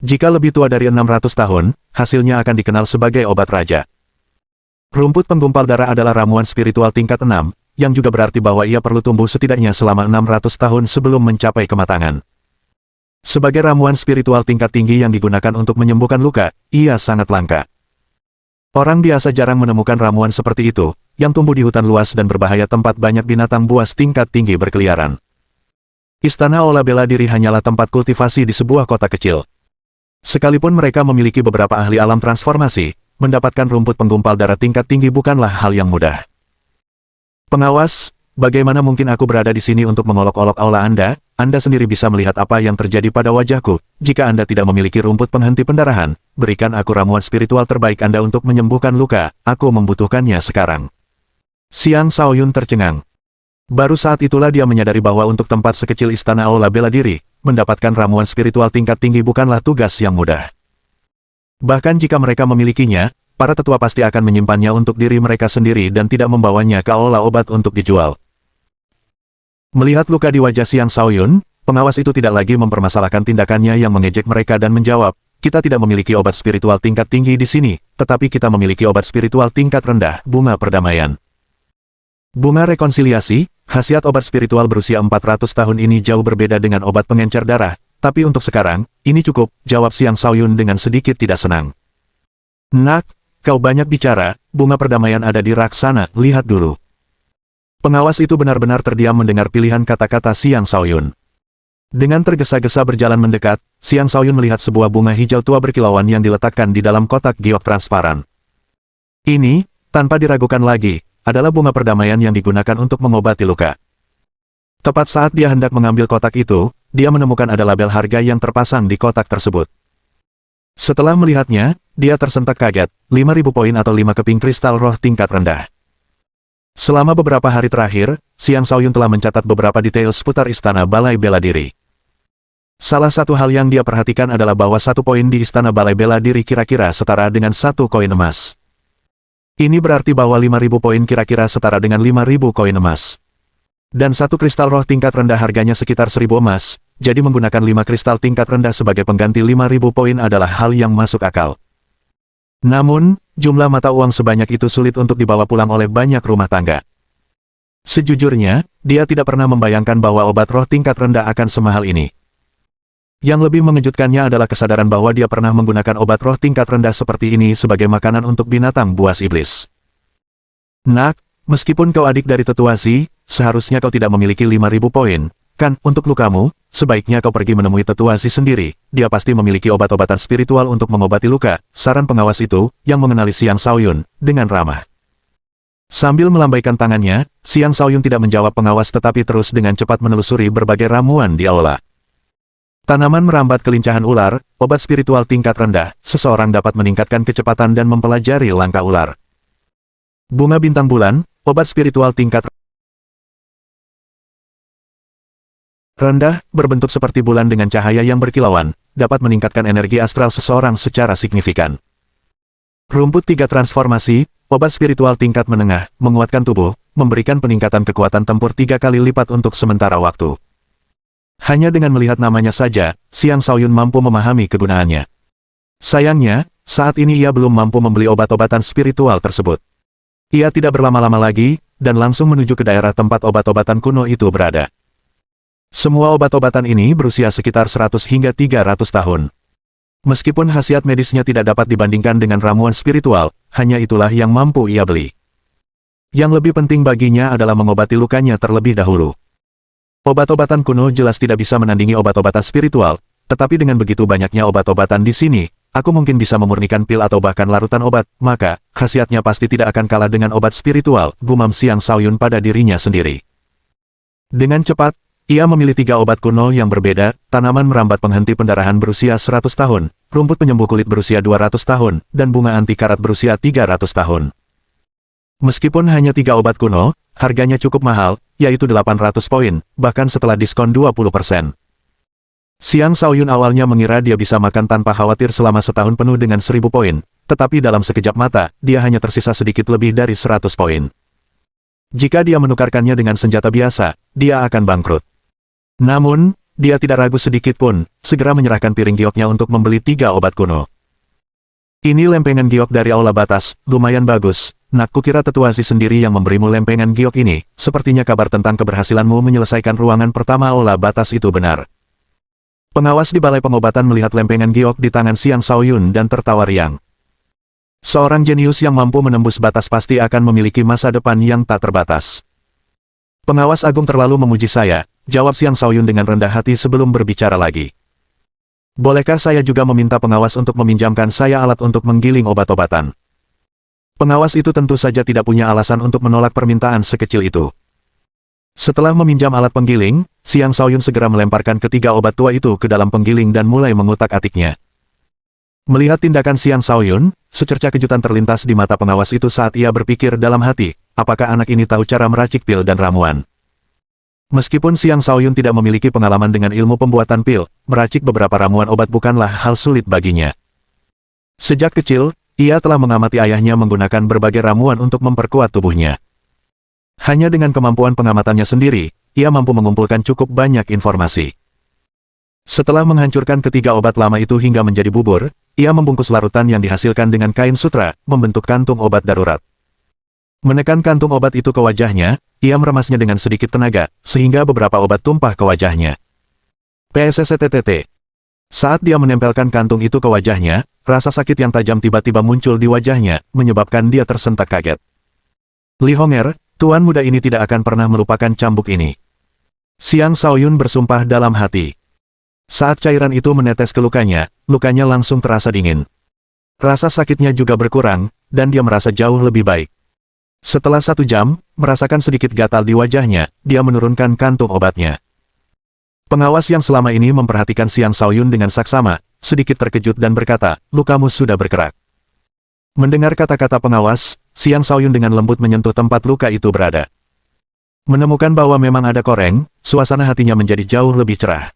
Jika lebih tua dari 600 tahun, hasilnya akan dikenal sebagai obat raja. Rumput penggumpal darah adalah ramuan spiritual tingkat 6, yang juga berarti bahwa ia perlu tumbuh setidaknya selama 600 tahun sebelum mencapai kematangan. Sebagai ramuan spiritual tingkat tinggi yang digunakan untuk menyembuhkan luka, ia sangat langka. Orang biasa jarang menemukan ramuan seperti itu, yang tumbuh di hutan luas dan berbahaya tempat banyak binatang buas tingkat tinggi berkeliaran. Istana Aula Bela Diri hanyalah tempat kultivasi di sebuah kota kecil. Sekalipun mereka memiliki beberapa ahli alam transformasi, mendapatkan rumput penggumpal darah tingkat tinggi bukanlah hal yang mudah. "Pengawas, bagaimana mungkin aku berada di sini untuk mengolok-olok aula Anda? Anda sendiri bisa melihat apa yang terjadi pada wajahku. Jika Anda tidak memiliki rumput penghenti pendarahan, berikan aku ramuan spiritual terbaik Anda untuk menyembuhkan luka. Aku membutuhkannya sekarang." Xiang Shaoyun tercengang. Baru saat itulah dia menyadari bahwa untuk tempat sekecil istana Aula Bela Diri, mendapatkan ramuan spiritual tingkat tinggi bukanlah tugas yang mudah. Bahkan jika mereka memilikinya, para tetua pasti akan menyimpannya untuk diri mereka sendiri dan tidak membawanya ke aula obat untuk dijual. Melihat luka di wajah Xiang Shaoyun, pengawas itu tidak lagi mempermasalahkan tindakannya yang mengejek mereka dan menjawab, "Kita tidak memiliki obat spiritual tingkat tinggi di sini, tetapi kita memiliki obat spiritual tingkat rendah, bunga perdamaian." Bunga rekonsiliasi, khasiat obat spiritual berusia 400 tahun ini jauh berbeda dengan obat pengencer darah, tapi untuk sekarang, ini cukup, jawab Xiang Shaoyun dengan sedikit tidak senang. "Nak, kau banyak bicara, bunga perdamaian ada di rak sana, lihat dulu." Pengawas itu benar-benar terdiam mendengar pilihan kata-kata Xiang Shaoyun. Dengan tergesa-gesa berjalan mendekat, Xiang Shaoyun melihat sebuah bunga hijau tua berkilauan yang diletakkan di dalam kotak giok transparan. Ini, tanpa diragukan lagi, adalah bunga perdamaian yang digunakan untuk mengobati luka. Tepat saat dia hendak mengambil kotak itu, dia menemukan ada label harga yang terpasang di kotak tersebut. Setelah melihatnya, dia tersentak kaget, 5.000 poin atau 5 keping kristal roh tingkat rendah. Selama beberapa hari terakhir, Xiang Shaoyun telah mencatat beberapa detail seputar istana Balai Bela Diri. Salah satu hal yang dia perhatikan adalah bahwa 1 poin di istana Balai Bela Diri kira-kira setara dengan 1 koin emas. Ini berarti bahwa 5.000 poin kira-kira setara dengan 5.000 koin emas. Dan 1 kristal roh tingkat rendah harganya sekitar 1.000 emas, jadi menggunakan 5 kristal tingkat rendah sebagai pengganti 5.000 poin adalah hal yang masuk akal. Namun, jumlah mata uang sebanyak itu sulit untuk dibawa pulang oleh banyak rumah tangga. Sejujurnya, dia tidak pernah membayangkan bahwa obat roh tingkat rendah akan semahal ini. Yang lebih mengejutkannya adalah kesadaran bahwa dia pernah menggunakan obat roh tingkat rendah seperti ini sebagai makanan untuk binatang buas iblis. "Nak, meskipun kau adik dari tetua Si, seharusnya kau tidak memiliki 5.000 poin, kan? Untuk lukamu, sebaiknya kau pergi menemui tetua Si sendiri, dia pasti memiliki obat-obatan spiritual untuk mengobati luka," saran pengawas itu, yang mengenali Xiang Shaoyun, dengan ramah. Sambil melambaikan tangannya, Xiang Shaoyun tidak menjawab pengawas tetapi terus dengan cepat menelusuri berbagai ramuan di aula. Tanaman merambat kelincahan ular, obat spiritual tingkat rendah, seseorang dapat meningkatkan kecepatan dan mempelajari langkah ular. Bunga bintang bulan, obat spiritual tingkat rendah, berbentuk seperti bulan dengan cahaya yang berkilauan, dapat meningkatkan energi astral seseorang secara signifikan. Rumput 3 transformasi, obat spiritual tingkat menengah, menguatkan tubuh, memberikan peningkatan kekuatan tempur 3 kali lipat untuk sementara waktu. Hanya dengan melihat namanya saja, Xiang Shaoyun mampu memahami kegunaannya. Sayangnya, saat ini ia belum mampu membeli obat-obatan spiritual tersebut. Ia tidak berlama-lama lagi, dan langsung menuju ke daerah tempat obat-obatan kuno itu berada. Semua obat-obatan ini berusia sekitar 100 hingga 300 tahun. Meskipun khasiat medisnya tidak dapat dibandingkan dengan ramuan spiritual, hanya itulah yang mampu ia beli. Yang lebih penting baginya adalah mengobati lukanya terlebih dahulu. Obat-obatan kuno jelas tidak bisa menandingi obat-obatan spiritual, tetapi dengan begitu banyaknya obat-obatan di sini, aku mungkin bisa memurnikan pil atau bahkan larutan obat, maka, khasiatnya pasti tidak akan kalah dengan obat spiritual, gumam Xiang Shaoyun pada dirinya sendiri. Dengan cepat, ia memilih 3 obat kuno yang berbeda, tanaman merambat penghenti pendarahan berusia 100 tahun, rumput penyembuh kulit berusia 200 tahun, dan bunga anti karat berusia 300 tahun. Meskipun hanya 3 obat kuno, harganya cukup mahal, yaitu 800 poin, bahkan setelah diskon 20%. Xiang Shaoyun awalnya mengira dia bisa makan tanpa khawatir selama setahun penuh dengan 1000 poin, tetapi dalam sekejap mata, dia hanya tersisa sedikit lebih dari 100 poin. Jika dia menukarkannya dengan senjata biasa, dia akan bangkrut. Namun, dia tidak ragu sedikit pun, segera menyerahkan piring gioknya untuk membeli 3 obat kuno. Ini lempengan giok dari Aula Batas, lumayan bagus. Nak, kukira tetua Si sendiri yang memberimu lempengan giok ini, sepertinya kabar tentang keberhasilanmu menyelesaikan ruangan pertama Aula Batas itu benar. Pengawas di balai pengobatan melihat lempengan giok di tangan Xiang Shaoyun dan tertawa riang. Seorang jenius yang mampu menembus batas pasti akan memiliki masa depan yang tak terbatas. Pengawas agung terlalu memuji saya, jawab Xiang Shaoyun dengan rendah hati sebelum berbicara lagi. Bolehkah saya juga meminta pengawas untuk meminjamkan saya alat untuk menggiling obat-obatan? Pengawas itu tentu saja tidak punya alasan untuk menolak permintaan sekecil itu. Setelah meminjam alat penggiling, Xiang Shaoyun segera melemparkan ketiga obat tua itu ke dalam penggiling dan mulai mengutak-atiknya. Melihat tindakan Xiang Shaoyun, secerca kejutan terlintas di mata pengawas itu saat ia berpikir dalam hati, apakah anak ini tahu cara meracik pil dan ramuan. Meskipun Xiang Shaoyun tidak memiliki pengalaman dengan ilmu pembuatan pil, meracik beberapa ramuan obat bukanlah hal sulit baginya. Sejak kecil, ia telah mengamati ayahnya menggunakan berbagai ramuan untuk memperkuat tubuhnya. Hanya dengan kemampuan pengamatannya sendiri, ia mampu mengumpulkan cukup banyak informasi. Setelah menghancurkan ketiga obat lama itu hingga menjadi bubur, ia membungkus larutan yang dihasilkan dengan kain sutra, membentuk kantung obat darurat. Menekan kantung obat itu ke wajahnya, ia meremasnya dengan sedikit tenaga, sehingga beberapa obat tumpah ke wajahnya. PSSTTT. Saat dia menempelkan kantung itu ke wajahnya, rasa sakit yang tajam tiba-tiba muncul di wajahnya, menyebabkan dia tersentak kaget. Li Hong'er, tuan muda ini tidak akan pernah melupakan cambuk ini. Xiang Shaoyun bersumpah dalam hati. Saat cairan itu menetes ke lukanya langsung terasa dingin. Rasa sakitnya juga berkurang, dan dia merasa jauh lebih baik. Setelah 1 jam, merasakan sedikit gatal di wajahnya, dia menurunkan kantung obatnya. Pengawas yang selama ini memperhatikan Xiang Shaoyun dengan saksama, sedikit terkejut dan berkata, lukamu sudah bergerak. Mendengar kata-kata pengawas, Xiang Shaoyun dengan lembut menyentuh tempat luka itu berada. Menemukan bahwa memang ada koreng, suasana hatinya menjadi jauh lebih cerah.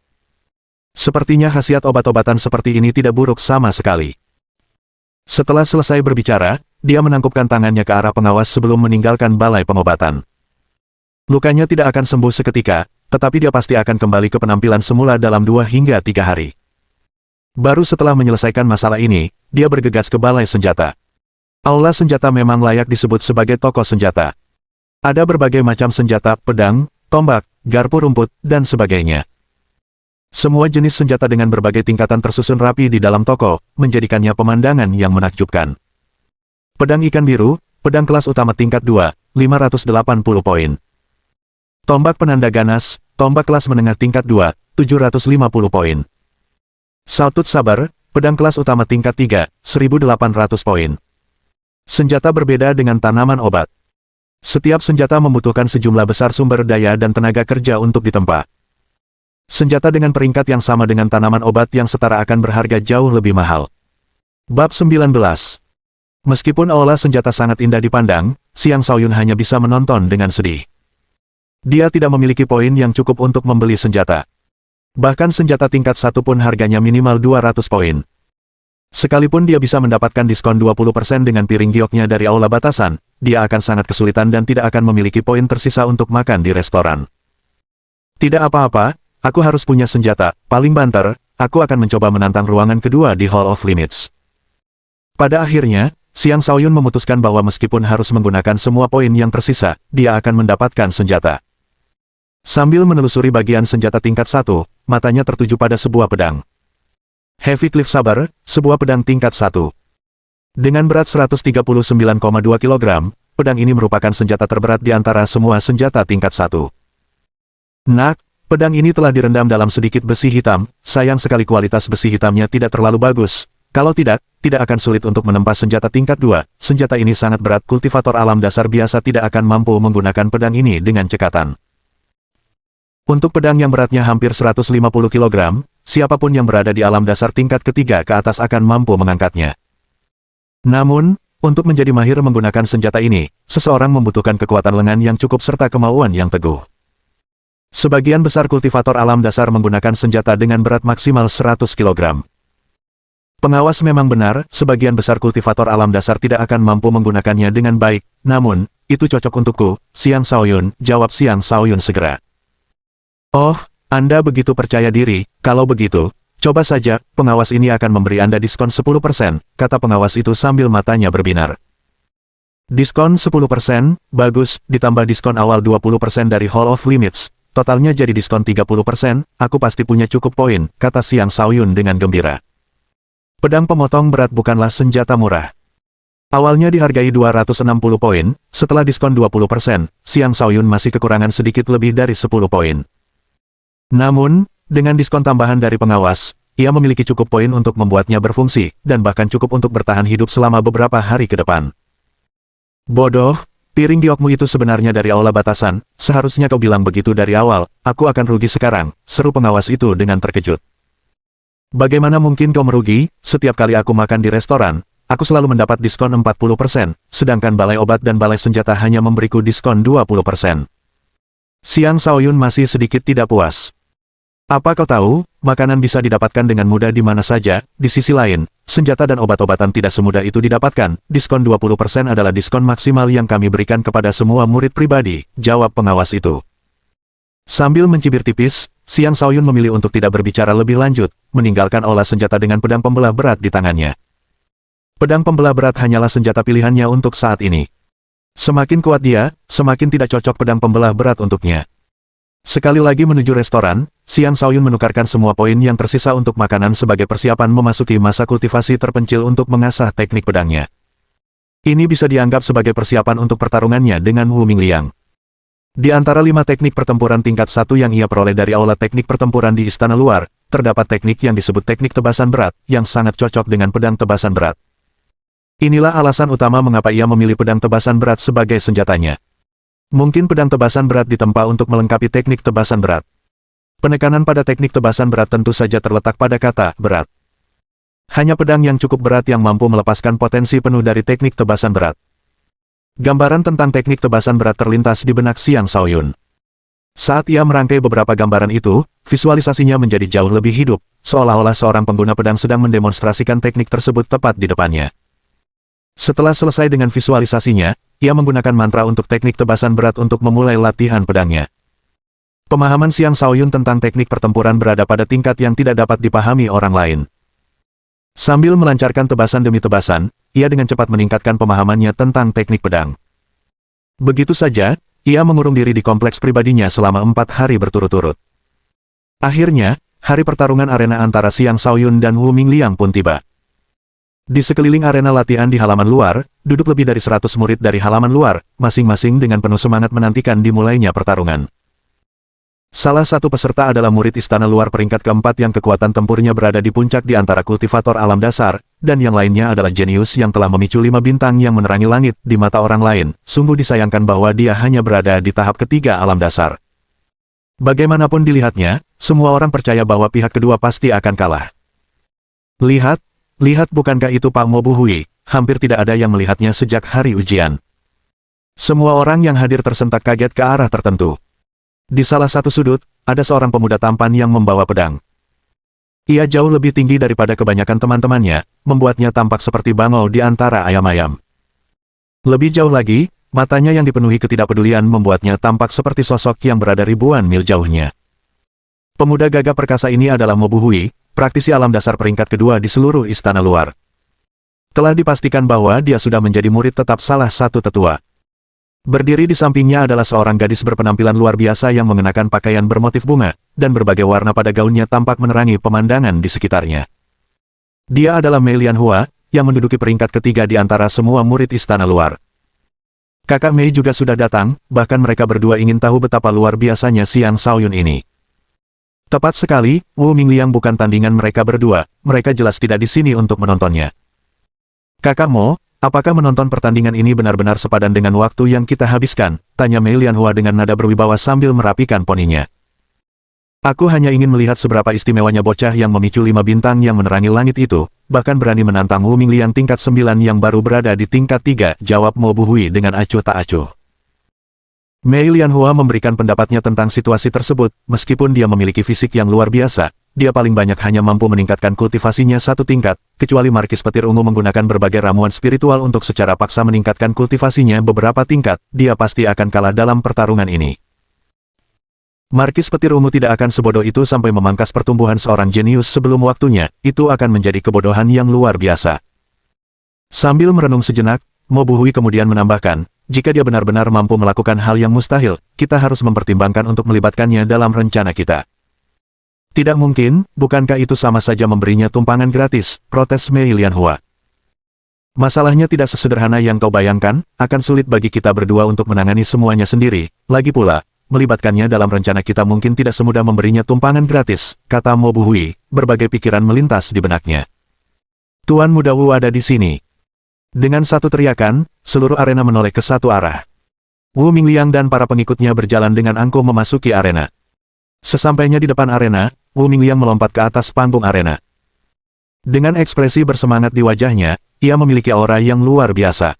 Sepertinya khasiat obat-obatan seperti ini tidak buruk sama sekali. Setelah selesai berbicara, dia menangkupkan tangannya ke arah pengawas sebelum meninggalkan balai pengobatan. Lukanya tidak akan sembuh seketika, tetapi dia pasti akan kembali ke penampilan semula dalam 2 hingga 3 hari. Baru setelah menyelesaikan masalah ini, dia bergegas ke balai senjata. Aula senjata memang layak disebut sebagai toko senjata. Ada berbagai macam senjata, pedang, tombak, garpu rumput, dan sebagainya. Semua jenis senjata dengan berbagai tingkatan tersusun rapi di dalam toko, menjadikannya pemandangan yang menakjubkan. Pedang ikan biru, pedang kelas utama tingkat 2, 580 poin. Tombak penanda ganas, tombak kelas menengah tingkat 2, 750 poin. Sautut sabar, pedang kelas utama tingkat 3, 1800 poin. Senjata berbeda dengan tanaman obat. Setiap senjata membutuhkan sejumlah besar sumber daya dan tenaga kerja untuk ditempa. Senjata dengan peringkat yang sama dengan tanaman obat yang setara akan berharga jauh lebih mahal. Bab 19. Meskipun aula senjata sangat indah dipandang, Xiang Shaoyun hanya bisa menonton dengan sedih. Dia tidak memiliki poin yang cukup untuk membeli senjata. Bahkan senjata tingkat 1 pun harganya minimal 200 poin. Sekalipun dia bisa mendapatkan diskon 20% dengan piring gioknya dari aula batasan, dia akan sangat kesulitan dan tidak akan memiliki poin tersisa untuk makan di restoran. Tidak apa-apa, aku harus punya senjata, paling banter, aku akan mencoba menantang ruangan kedua di Hall of Limits. Pada akhirnya, Xiang Shaoyun memutuskan bahwa meskipun harus menggunakan semua poin yang tersisa, dia akan mendapatkan senjata. Sambil menelusuri bagian senjata tingkat 1, matanya tertuju pada sebuah pedang. Heavy Cliff Saber, sebuah pedang tingkat 1. Dengan berat 139,2 kg, pedang ini merupakan senjata terberat di antara semua senjata tingkat 1. Nak, pedang ini telah direndam dalam sedikit besi hitam, sayang sekali kualitas besi hitamnya tidak terlalu bagus. Kalau tidak akan sulit untuk menempa senjata tingkat 2. Senjata ini sangat berat, kultivator alam dasar biasa tidak akan mampu menggunakan pedang ini dengan cekatan. Untuk pedang yang beratnya hampir 150 kg, siapapun yang berada di alam dasar tingkat ketiga ke atas akan mampu mengangkatnya. Namun, untuk menjadi mahir menggunakan senjata ini, seseorang membutuhkan kekuatan lengan yang cukup serta kemauan yang teguh. Sebagian besar kultivator alam dasar menggunakan senjata dengan berat maksimal 100 kg. Pengawas memang benar, sebagian besar kultivator alam dasar tidak akan mampu menggunakannya dengan baik, namun, itu cocok untukku, Xiang Shaoyun, jawab Xiang Shaoyun segera. Oh, Anda begitu percaya diri, kalau begitu, coba saja, pengawas ini akan memberi Anda diskon 10%, kata pengawas itu sambil matanya berbinar. Diskon 10%, bagus, ditambah diskon awal 20% dari Hall of Limits, totalnya jadi diskon 30%, aku pasti punya cukup poin, kata Xiang Shaoyun dengan gembira. Pedang pemotong berat bukanlah senjata murah. Awalnya dihargai 260 poin, setelah diskon 20%, Xiang Shaoyun masih kekurangan sedikit lebih dari 10 poin. Namun, dengan diskon tambahan dari pengawas, ia memiliki cukup poin untuk membuatnya berfungsi, dan bahkan cukup untuk bertahan hidup selama beberapa hari ke depan. Bodoh, piring giokmu itu sebenarnya dari aula batasan, seharusnya kau bilang begitu dari awal, aku akan rugi sekarang, seru pengawas itu dengan terkejut. Bagaimana mungkin kau merugi? Setiap kali aku makan di restoran, aku selalu mendapat diskon 40%, sedangkan balai obat dan balai senjata hanya memberiku diskon 20%. Xiang Shaoyun masih sedikit tidak puas. Apa kau tahu, makanan bisa didapatkan dengan mudah di mana saja, di sisi lain, senjata dan obat-obatan tidak semudah itu didapatkan, diskon 20% adalah diskon maksimal yang kami berikan kepada semua murid pribadi, jawab pengawas itu. Sambil mencibir tipis, Xiang Shaoyun memilih untuk tidak berbicara lebih lanjut, meninggalkan olah senjata dengan pedang pembelah berat di tangannya. Pedang pembelah berat hanyalah senjata pilihannya untuk saat ini. Semakin kuat dia, semakin tidak cocok pedang pembelah berat untuknya. Sekali lagi menuju restoran, Xiang Shaoyun menukarkan semua poin yang tersisa untuk makanan sebagai persiapan memasuki masa kultivasi terpencil untuk mengasah teknik pedangnya. Ini bisa dianggap sebagai persiapan untuk pertarungannya dengan Wu Mingliang. Di antara 5 teknik pertempuran tingkat 1 yang ia peroleh dari aula teknik pertempuran di istana luar, terdapat teknik yang disebut teknik tebasan berat, yang sangat cocok dengan pedang tebasan berat. Inilah alasan utama mengapa ia memilih pedang tebasan berat sebagai senjatanya. Mungkin pedang tebasan berat ditempa untuk melengkapi teknik tebasan berat. Penekanan pada teknik tebasan berat tentu saja terletak pada kata berat. Hanya pedang yang cukup berat yang mampu melepaskan potensi penuh dari teknik tebasan berat. Gambaran tentang teknik tebasan berat terlintas di benak Xiang Shaoyun. Saat ia merangkai beberapa gambaran itu, visualisasinya menjadi jauh lebih hidup, seolah-olah seorang pengguna pedang sedang mendemonstrasikan teknik tersebut tepat di depannya. Setelah selesai dengan visualisasinya, ia menggunakan mantra untuk teknik tebasan berat untuk memulai latihan pedangnya. Pemahaman Xiang Shaoyun tentang teknik pertempuran berada pada tingkat yang tidak dapat dipahami orang lain. Sambil melancarkan tebasan demi tebasan, ia dengan cepat meningkatkan pemahamannya tentang teknik pedang. Begitu saja, ia mengurung diri di kompleks pribadinya selama 4 hari berturut-turut. Akhirnya, hari pertarungan arena antara Xiang Shaoyun dan Wu Mingliang pun tiba. Di sekeliling arena latihan di halaman luar, duduk lebih dari 100 murid dari halaman luar, masing-masing dengan penuh semangat menantikan dimulainya pertarungan. Salah satu peserta adalah murid istana luar peringkat keempat yang kekuatan tempurnya berada di puncak di antara kultivator alam dasar, dan yang lainnya adalah jenius yang telah memicu 5 bintang yang menerangi langit di mata orang lain. Sungguh disayangkan bahwa dia hanya berada di tahap ketiga alam dasar. Bagaimanapun dilihatnya, semua orang percaya bahwa pihak kedua pasti akan kalah. Lihat, bukankah itu Pak Mo Buhui? Hampir tidak ada yang melihatnya sejak hari ujian. Semua orang yang hadir tersentak kaget ke arah tertentu. Di salah satu sudut, ada seorang pemuda tampan yang membawa pedang. Ia jauh lebih tinggi daripada kebanyakan teman-temannya, membuatnya tampak seperti bangau di antara ayam-ayam. Lebih jauh lagi, matanya yang dipenuhi ketidakpedulian membuatnya tampak seperti sosok yang berada ribuan mil jauhnya. Pemuda gagah perkasa ini adalah Mo Buhui, praktisi alam dasar peringkat kedua di seluruh istana luar. Telah dipastikan bahwa dia sudah menjadi murid tetap salah satu tetua. Berdiri di sampingnya adalah seorang gadis berpenampilan luar biasa yang mengenakan pakaian bermotif bunga, dan berbagai warna pada gaunnya tampak menerangi pemandangan di sekitarnya. Dia adalah Mei Lianhua, yang menduduki peringkat ketiga di antara semua murid istana luar. Kakak Mei juga sudah datang, bahkan mereka berdua ingin tahu betapa luar biasanya Xiang Shaoyun ini. Tepat sekali, Wu Mingliang bukan tandingan mereka berdua, mereka jelas tidak di sini untuk menontonnya. Kakak Mo, apakah menonton pertandingan ini benar-benar sepadan dengan waktu yang kita habiskan? Tanya Mei Lianhua dengan nada berwibawa sambil merapikan poninya. Aku hanya ingin melihat seberapa istimewanya bocah yang memicu 5 bintang yang menerangi langit itu, bahkan berani menantang Wu Mingliang tingkat 9 yang baru berada di tingkat 3, jawab Mo Buhui dengan acuh tak acuh. Mei Lianhua memberikan pendapatnya tentang situasi tersebut, meskipun dia memiliki fisik yang luar biasa, dia paling banyak hanya mampu meningkatkan kultivasinya satu tingkat, kecuali Markis Petir Ungu menggunakan berbagai ramuan spiritual untuk secara paksa meningkatkan kultivasinya beberapa tingkat, dia pasti akan kalah dalam pertarungan ini. Markis Petir Ungu tidak akan sebodoh itu sampai memangkas pertumbuhan seorang jenius sebelum waktunya, itu akan menjadi kebodohan yang luar biasa. Sambil merenung sejenak, Mo Buhui kemudian menambahkan, jika dia benar-benar mampu melakukan hal yang mustahil, kita harus mempertimbangkan untuk melibatkannya dalam rencana kita. Tidak mungkin, bukankah itu sama saja memberinya tumpangan gratis, protes Mei Lianhua. Masalahnya tidak sesederhana yang kau bayangkan, akan sulit bagi kita berdua untuk menangani semuanya sendiri, lagi pula, melibatkannya dalam rencana kita mungkin tidak semudah memberinya tumpangan gratis, kata Mo Buhui, berbagai pikiran melintas di benaknya. Tuan Muda Wu ada di sini. Dengan satu teriakan, seluruh arena menoleh ke satu arah. Wu Mingliang dan para pengikutnya berjalan dengan angkuh memasuki arena. Sesampainya di depan arena, Wu Mingliang melompat ke atas panggung arena. Dengan ekspresi bersemangat di wajahnya, ia memiliki aura yang luar biasa.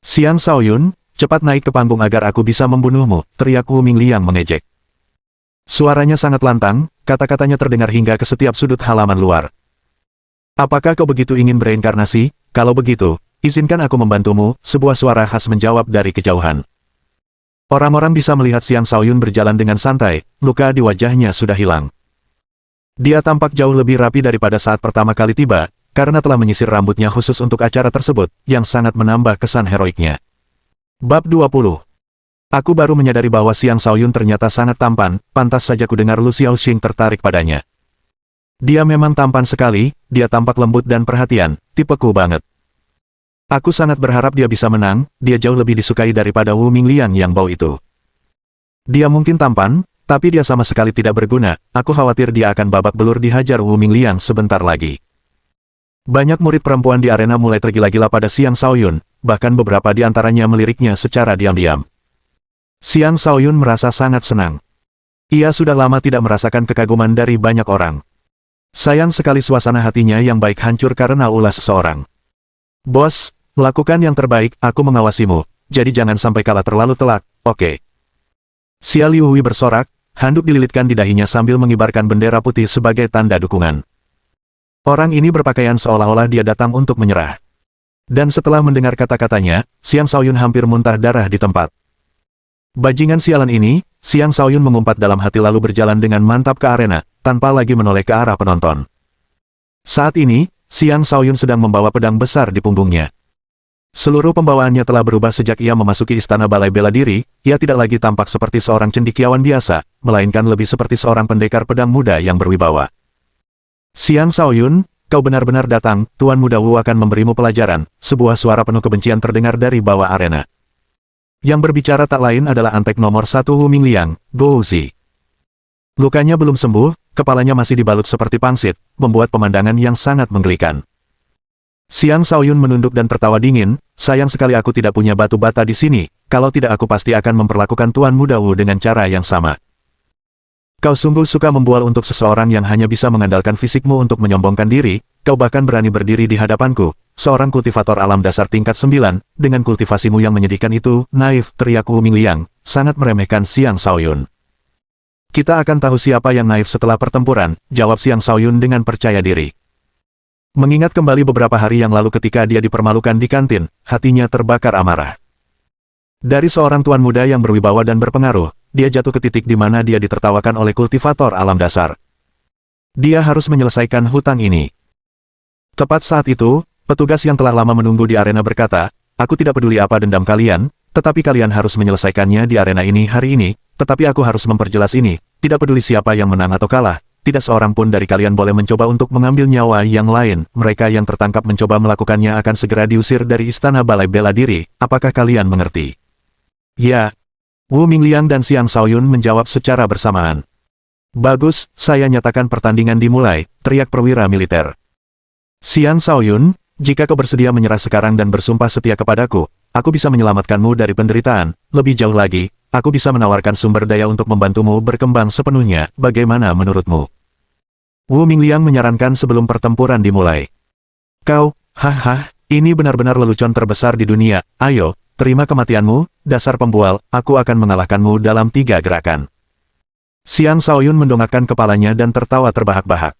Xiang Shaoyun, cepat naik ke panggung agar aku bisa membunuhmu, teriak Wu Mingliang mengejek. Suaranya sangat lantang, kata-katanya terdengar hingga ke setiap sudut halaman luar. Apakah kau begitu ingin bereinkarnasi? Kalau begitu, izinkan aku membantumu, sebuah suara khas menjawab dari kejauhan. Orang-orang bisa melihat Xiang Shaoyun berjalan dengan santai, luka di wajahnya sudah hilang. Dia tampak jauh lebih rapi daripada saat pertama kali tiba, karena telah menyisir rambutnya khusus untuk acara tersebut, yang sangat menambah kesan heroiknya. Bab 20. Aku baru menyadari bahwa Xiang Shaoyun ternyata sangat tampan, pantas saja ku dengar Lu Xiaoxing tertarik padanya. Dia memang tampan sekali, dia tampak lembut dan perhatian, tipeku banget. Aku sangat berharap dia bisa menang, dia jauh lebih disukai daripada Wu Mingliang yang bau itu. Dia mungkin tampan, tapi dia sama sekali tidak berguna, aku khawatir dia akan babak belur dihajar Wu Mingliang sebentar lagi. Banyak murid perempuan di arena mulai tergila-gila pada Xiang Shaoyun, bahkan beberapa di antaranya meliriknya secara diam-diam. Xiang Shaoyun merasa sangat senang. Ia sudah lama tidak merasakan kekaguman dari banyak orang. Sayang sekali suasana hatinya yang baik hancur karena ulah seseorang. Bos, lakukan yang terbaik, aku mengawasimu, jadi jangan sampai kalah terlalu telak, oke. Xia Liuhui bersorak, handuk dililitkan di dahinya sambil mengibarkan bendera putih sebagai tanda dukungan. Orang ini berpakaian seolah-olah dia datang untuk menyerah. Dan setelah mendengar kata-katanya, Xiang Shaoyun hampir muntah darah di tempat. Bajingan sialan ini, Xiang Shaoyun mengumpat dalam hati lalu berjalan dengan mantap ke arena, tanpa lagi menoleh ke arah penonton. Saat ini, Xiang Shaoyun sedang membawa pedang besar di punggungnya. Seluruh pembawaannya telah berubah sejak ia memasuki istana balai bela diri, ia tidak lagi tampak seperti seorang cendekiawan biasa, melainkan lebih seperti seorang pendekar pedang muda yang berwibawa. Xiang Shaoyun, kau benar-benar datang, Tuan Muda Wu akan memberimu pelajaran, sebuah suara penuh kebencian terdengar dari bawah arena. Yang berbicara tak lain adalah antek nomor 1 Wu Mingliang, Gou Zi. Lukanya belum sembuh, kepalanya masih dibalut seperti pangsit, membuat pemandangan yang sangat menggelikan. Xiang Shaoyun menunduk dan tertawa dingin, sayang sekali aku tidak punya batu bata di sini, kalau tidak aku pasti akan memperlakukan Tuan Muda Wu dengan cara yang sama. Kau sungguh suka membual untuk seseorang yang hanya bisa mengandalkan fisikmu untuk menyombongkan diri, kau bahkan berani berdiri di hadapanku, seorang kultivator alam dasar tingkat 9, dengan kultivasimu yang menyedihkan itu, naif, teriak Wu Mingliang, sangat meremehkan Xiang Shaoyun. Kita akan tahu siapa yang naif setelah pertempuran, jawab Xiang Shaoyun dengan percaya diri. Mengingat kembali beberapa hari yang lalu ketika dia dipermalukan di kantin, hatinya terbakar amarah. Dari seorang tuan muda yang berwibawa dan berpengaruh, dia jatuh ke titik di mana dia ditertawakan oleh kultivator alam dasar. Dia harus menyelesaikan hutang ini. Tepat saat itu, Petugas yang telah lama menunggu di arena berkata, aku tidak peduli apa dendam kalian, tetapi kalian harus menyelesaikannya di arena ini hari ini, tetapi aku harus memperjelas ini, tidak peduli siapa yang menang atau kalah, tidak seorang pun dari kalian boleh mencoba untuk mengambil nyawa yang lain, mereka yang tertangkap mencoba melakukannya akan segera diusir dari Istana Balai Bela Diri, apakah kalian mengerti? Ya. Wu Mingliang dan Xiang Shaoyun menjawab secara bersamaan. Bagus, saya nyatakan pertandingan dimulai, teriak perwira militer. Xiang Shaoyun, jika kau bersedia menyerah sekarang dan bersumpah setia kepadaku, aku bisa menyelamatkanmu dari penderitaan, lebih jauh lagi, aku bisa menawarkan sumber daya untuk membantumu berkembang sepenuhnya, bagaimana menurutmu? Wu Mingliang menyarankan sebelum pertempuran dimulai. Kau, haha, ini benar-benar lelucon terbesar di dunia, ayo, terima kematianmu, dasar pembual, aku akan mengalahkanmu dalam 3 gerakan. Xiang Shaoyun mendongakkan kepalanya dan tertawa terbahak-bahak.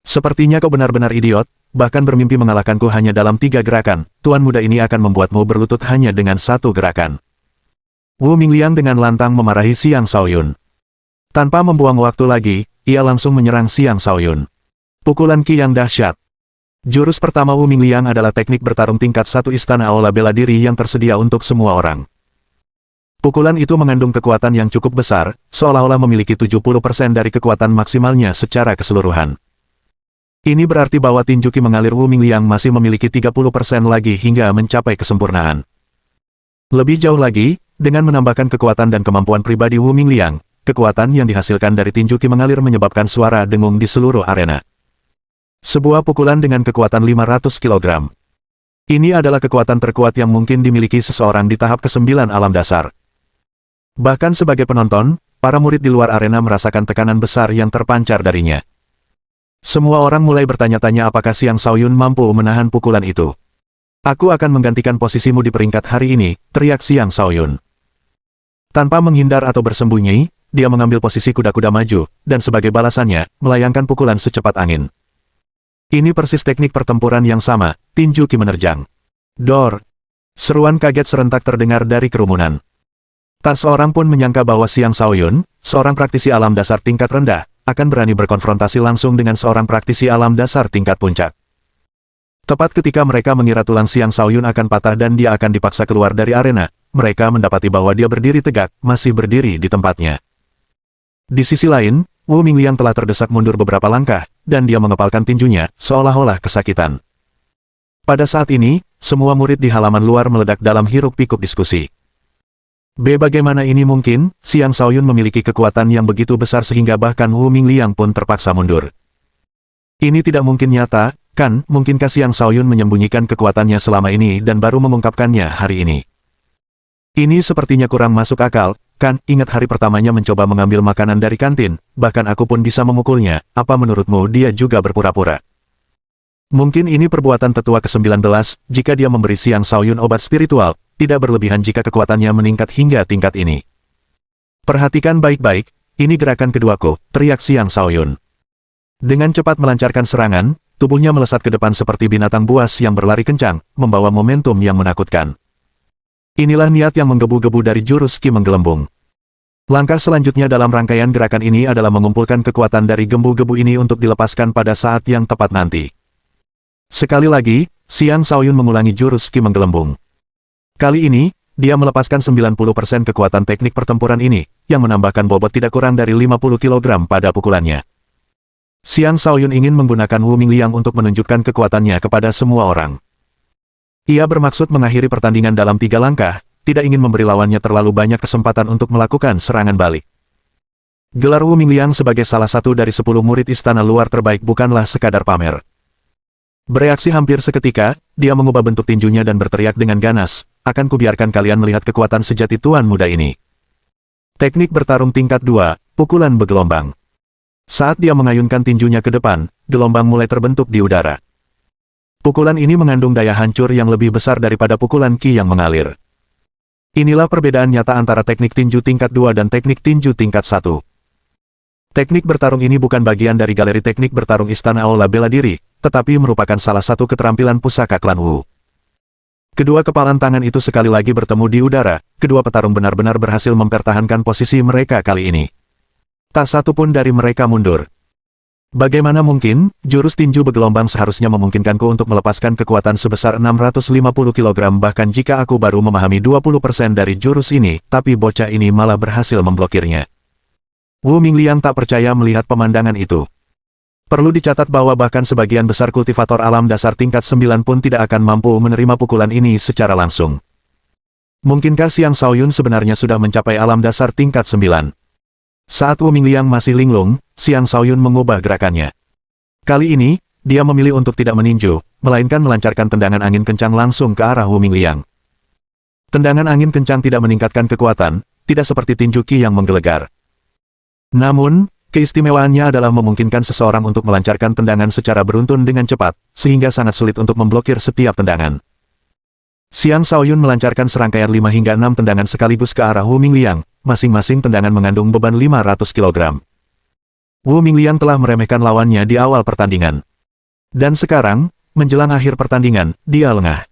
Sepertinya kau benar-benar idiot, bahkan bermimpi mengalahkanku hanya dalam 3 gerakan, tuan muda ini akan membuatmu berlutut hanya dengan 1 gerakan. Wu Mingliang dengan lantang memarahi Xiang Shaoyun. Tanpa membuang waktu lagi, ia langsung menyerang Xiang Shaoyun. Pukulan Ki yang dahsyat. Jurus pertama Wu Mingliang adalah teknik bertarung tingkat 1 Istana Aula Bela Diri yang tersedia untuk semua orang. Pukulan itu mengandung kekuatan yang cukup besar, seolah-olah memiliki 70% dari kekuatan maksimalnya secara keseluruhan. Ini berarti bahwa tinju Qi mengalir Wu Mingliang masih memiliki 30% lagi hingga mencapai kesempurnaan. Lebih jauh lagi, dengan menambahkan kekuatan dan kemampuan pribadi Wu Mingliang, kekuatan yang dihasilkan dari tinju Qi mengalir menyebabkan suara dengung di seluruh arena. Sebuah pukulan dengan kekuatan 500 kg. Ini adalah kekuatan terkuat yang mungkin dimiliki seseorang di tahap ke-9 alam dasar. Bahkan sebagai penonton, para murid di luar arena merasakan tekanan besar yang terpancar darinya. Semua orang mulai bertanya-tanya apakah Xiang Shaoyun mampu menahan pukulan itu. Aku akan menggantikan posisimu di peringkat hari ini, teriak Xiang Shaoyun. Tanpa menghindar atau bersembunyi, dia mengambil posisi kuda-kuda maju, dan sebagai balasannya, melayangkan pukulan secepat angin. Ini persis teknik pertempuran yang sama, tinju Qi menerjang. Dor! Seruan kaget serentak terdengar dari kerumunan. Tak seorang pun menyangka bahwa Xiang Shaoyun, seorang praktisi alam dasar tingkat rendah, akan berani berkonfrontasi langsung dengan seorang praktisi alam dasar tingkat puncak. Tepat ketika mereka mengira tulang Xiang Shaoyun akan patah dan dia akan dipaksa keluar dari arena, mereka mendapati bahwa dia berdiri tegak, masih berdiri di tempatnya. Di sisi lain, Wu Mingliang telah terdesak mundur beberapa langkah, dan dia mengepalkan tinjunya, seolah-olah kesakitan. Pada saat ini, semua murid di halaman luar meledak dalam hiruk-pikuk diskusi. Bagaimana ini mungkin? Xiang Shaoyun memiliki kekuatan yang begitu besar sehingga bahkan Wu Mingliang pun terpaksa mundur. Ini tidak mungkin nyata, kan? Mungkinkah Xiang Shaoyun menyembunyikan kekuatannya selama ini dan baru mengungkapkannya hari ini? Ini sepertinya kurang masuk akal, kan? Ingat hari pertamanya mencoba mengambil makanan dari kantin, bahkan aku pun bisa memukulnya, apa menurutmu dia juga berpura-pura? Mungkin ini perbuatan tetua ke-19, jika dia memberi Xiang Shaoyun obat spiritual, tidak berlebihan jika kekuatannya meningkat hingga tingkat ini. Perhatikan baik-baik, ini gerakan keduaku, teriak Xiang Shaoyun. Dengan cepat melancarkan serangan, tubuhnya melesat ke depan seperti binatang buas yang berlari kencang, membawa momentum yang menakutkan. Inilah niat yang menggebu-gebu dari jurus Qi menggelembung. Langkah selanjutnya dalam rangkaian gerakan ini adalah mengumpulkan kekuatan dari gembu-gebu ini untuk dilepaskan pada saat yang tepat nanti. Sekali lagi, Xiang Shaoyun mengulangi jurus Qi menggelembung. Kali ini, dia melepaskan 90% kekuatan teknik pertempuran ini, yang menambahkan bobot tidak kurang dari 50 kg pada pukulannya. Xiang Shaoyun ingin menggunakan Wu Mingliang untuk menunjukkan kekuatannya kepada semua orang. Ia bermaksud mengakhiri pertandingan dalam 3 langkah, tidak ingin memberi lawannya terlalu banyak kesempatan untuk melakukan serangan balik. Gelar Wu Mingliang sebagai salah satu dari 10 murid istana luar terbaik bukanlah sekadar pamer. Bereaksi hampir seketika, dia mengubah bentuk tinjunya dan berteriak dengan ganas, akan kubiarkan kalian melihat kekuatan sejati tuan muda ini. Teknik bertarung tingkat 2, pukulan bergelombang. Saat dia mengayunkan tinjunya ke depan, gelombang mulai terbentuk di udara. Pukulan ini mengandung daya hancur yang lebih besar daripada pukulan Qi yang mengalir. Inilah perbedaan nyata antara teknik tinju tingkat 2 dan teknik tinju tingkat 1. Teknik bertarung ini bukan bagian dari galeri teknik bertarung Istana Aula Bela Diri, tetapi merupakan salah satu keterampilan pusaka klan Wu. Kedua kepalan tangan itu sekali lagi bertemu di udara, kedua petarung benar-benar berhasil mempertahankan posisi mereka kali ini. Tak satu pun dari mereka mundur. Bagaimana mungkin, jurus tinju bergelombang seharusnya memungkinkanku untuk melepaskan kekuatan sebesar 650 kg bahkan jika aku baru memahami 20% dari jurus ini, tapi bocah ini malah berhasil memblokirnya. Wu Mingliang tak percaya melihat pemandangan itu. Perlu dicatat bahwa bahkan sebagian besar kultivator alam dasar tingkat 9 pun tidak akan mampu menerima pukulan ini secara langsung. Mungkinkah Xiang Shaoyun sebenarnya sudah mencapai alam dasar tingkat 9? Saat Wu Mingliang masih linglung, Xiang Shaoyun mengubah gerakannya. Kali ini, dia memilih untuk tidak meninju, melainkan melancarkan tendangan angin kencang langsung ke arah Wu Mingliang. Tendangan angin kencang tidak meningkatkan kekuatan, tidak seperti tinju Qi yang menggelegar. Namun, keistimewaannya adalah memungkinkan seseorang untuk melancarkan tendangan secara beruntun dengan cepat, sehingga sangat sulit untuk memblokir setiap tendangan. Xiang Shaoyun melancarkan serangkaian 5 hingga 6 tendangan sekaligus ke arah Wu Mingliang, masing-masing tendangan mengandung beban 500 kg. Wu Mingliang telah meremehkan lawannya di awal pertandingan. Dan sekarang, menjelang akhir pertandingan, dia lengah.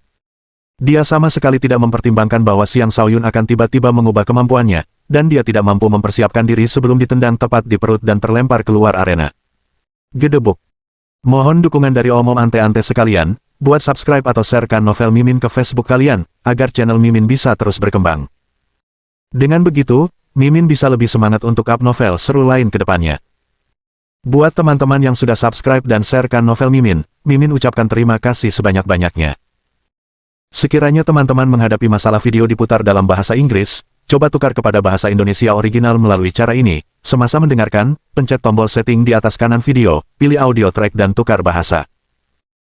Dia sama sekali tidak mempertimbangkan bahwa Xiang Shaoyun akan tiba-tiba mengubah kemampuannya, dan dia tidak mampu mempersiapkan diri sebelum ditendang tepat di perut dan terlempar keluar arena. Gedebuk. Mohon dukungan dari omom ante-ante sekalian, buat subscribe atau sharekan novel Mimin ke Facebook kalian, agar channel Mimin bisa terus berkembang. Dengan begitu, Mimin bisa lebih semangat untuk up novel seru lain ke depannya. Buat teman-teman yang sudah subscribe dan sharekan novel Mimin, Mimin ucapkan terima kasih sebanyak-banyaknya. Sekiranya teman-teman menghadapi masalah video diputar dalam bahasa Inggris, coba tukar kepada bahasa Indonesia original melalui cara ini. Semasa mendengarkan, pencet tombol setting di atas kanan video, pilih audio track dan tukar bahasa.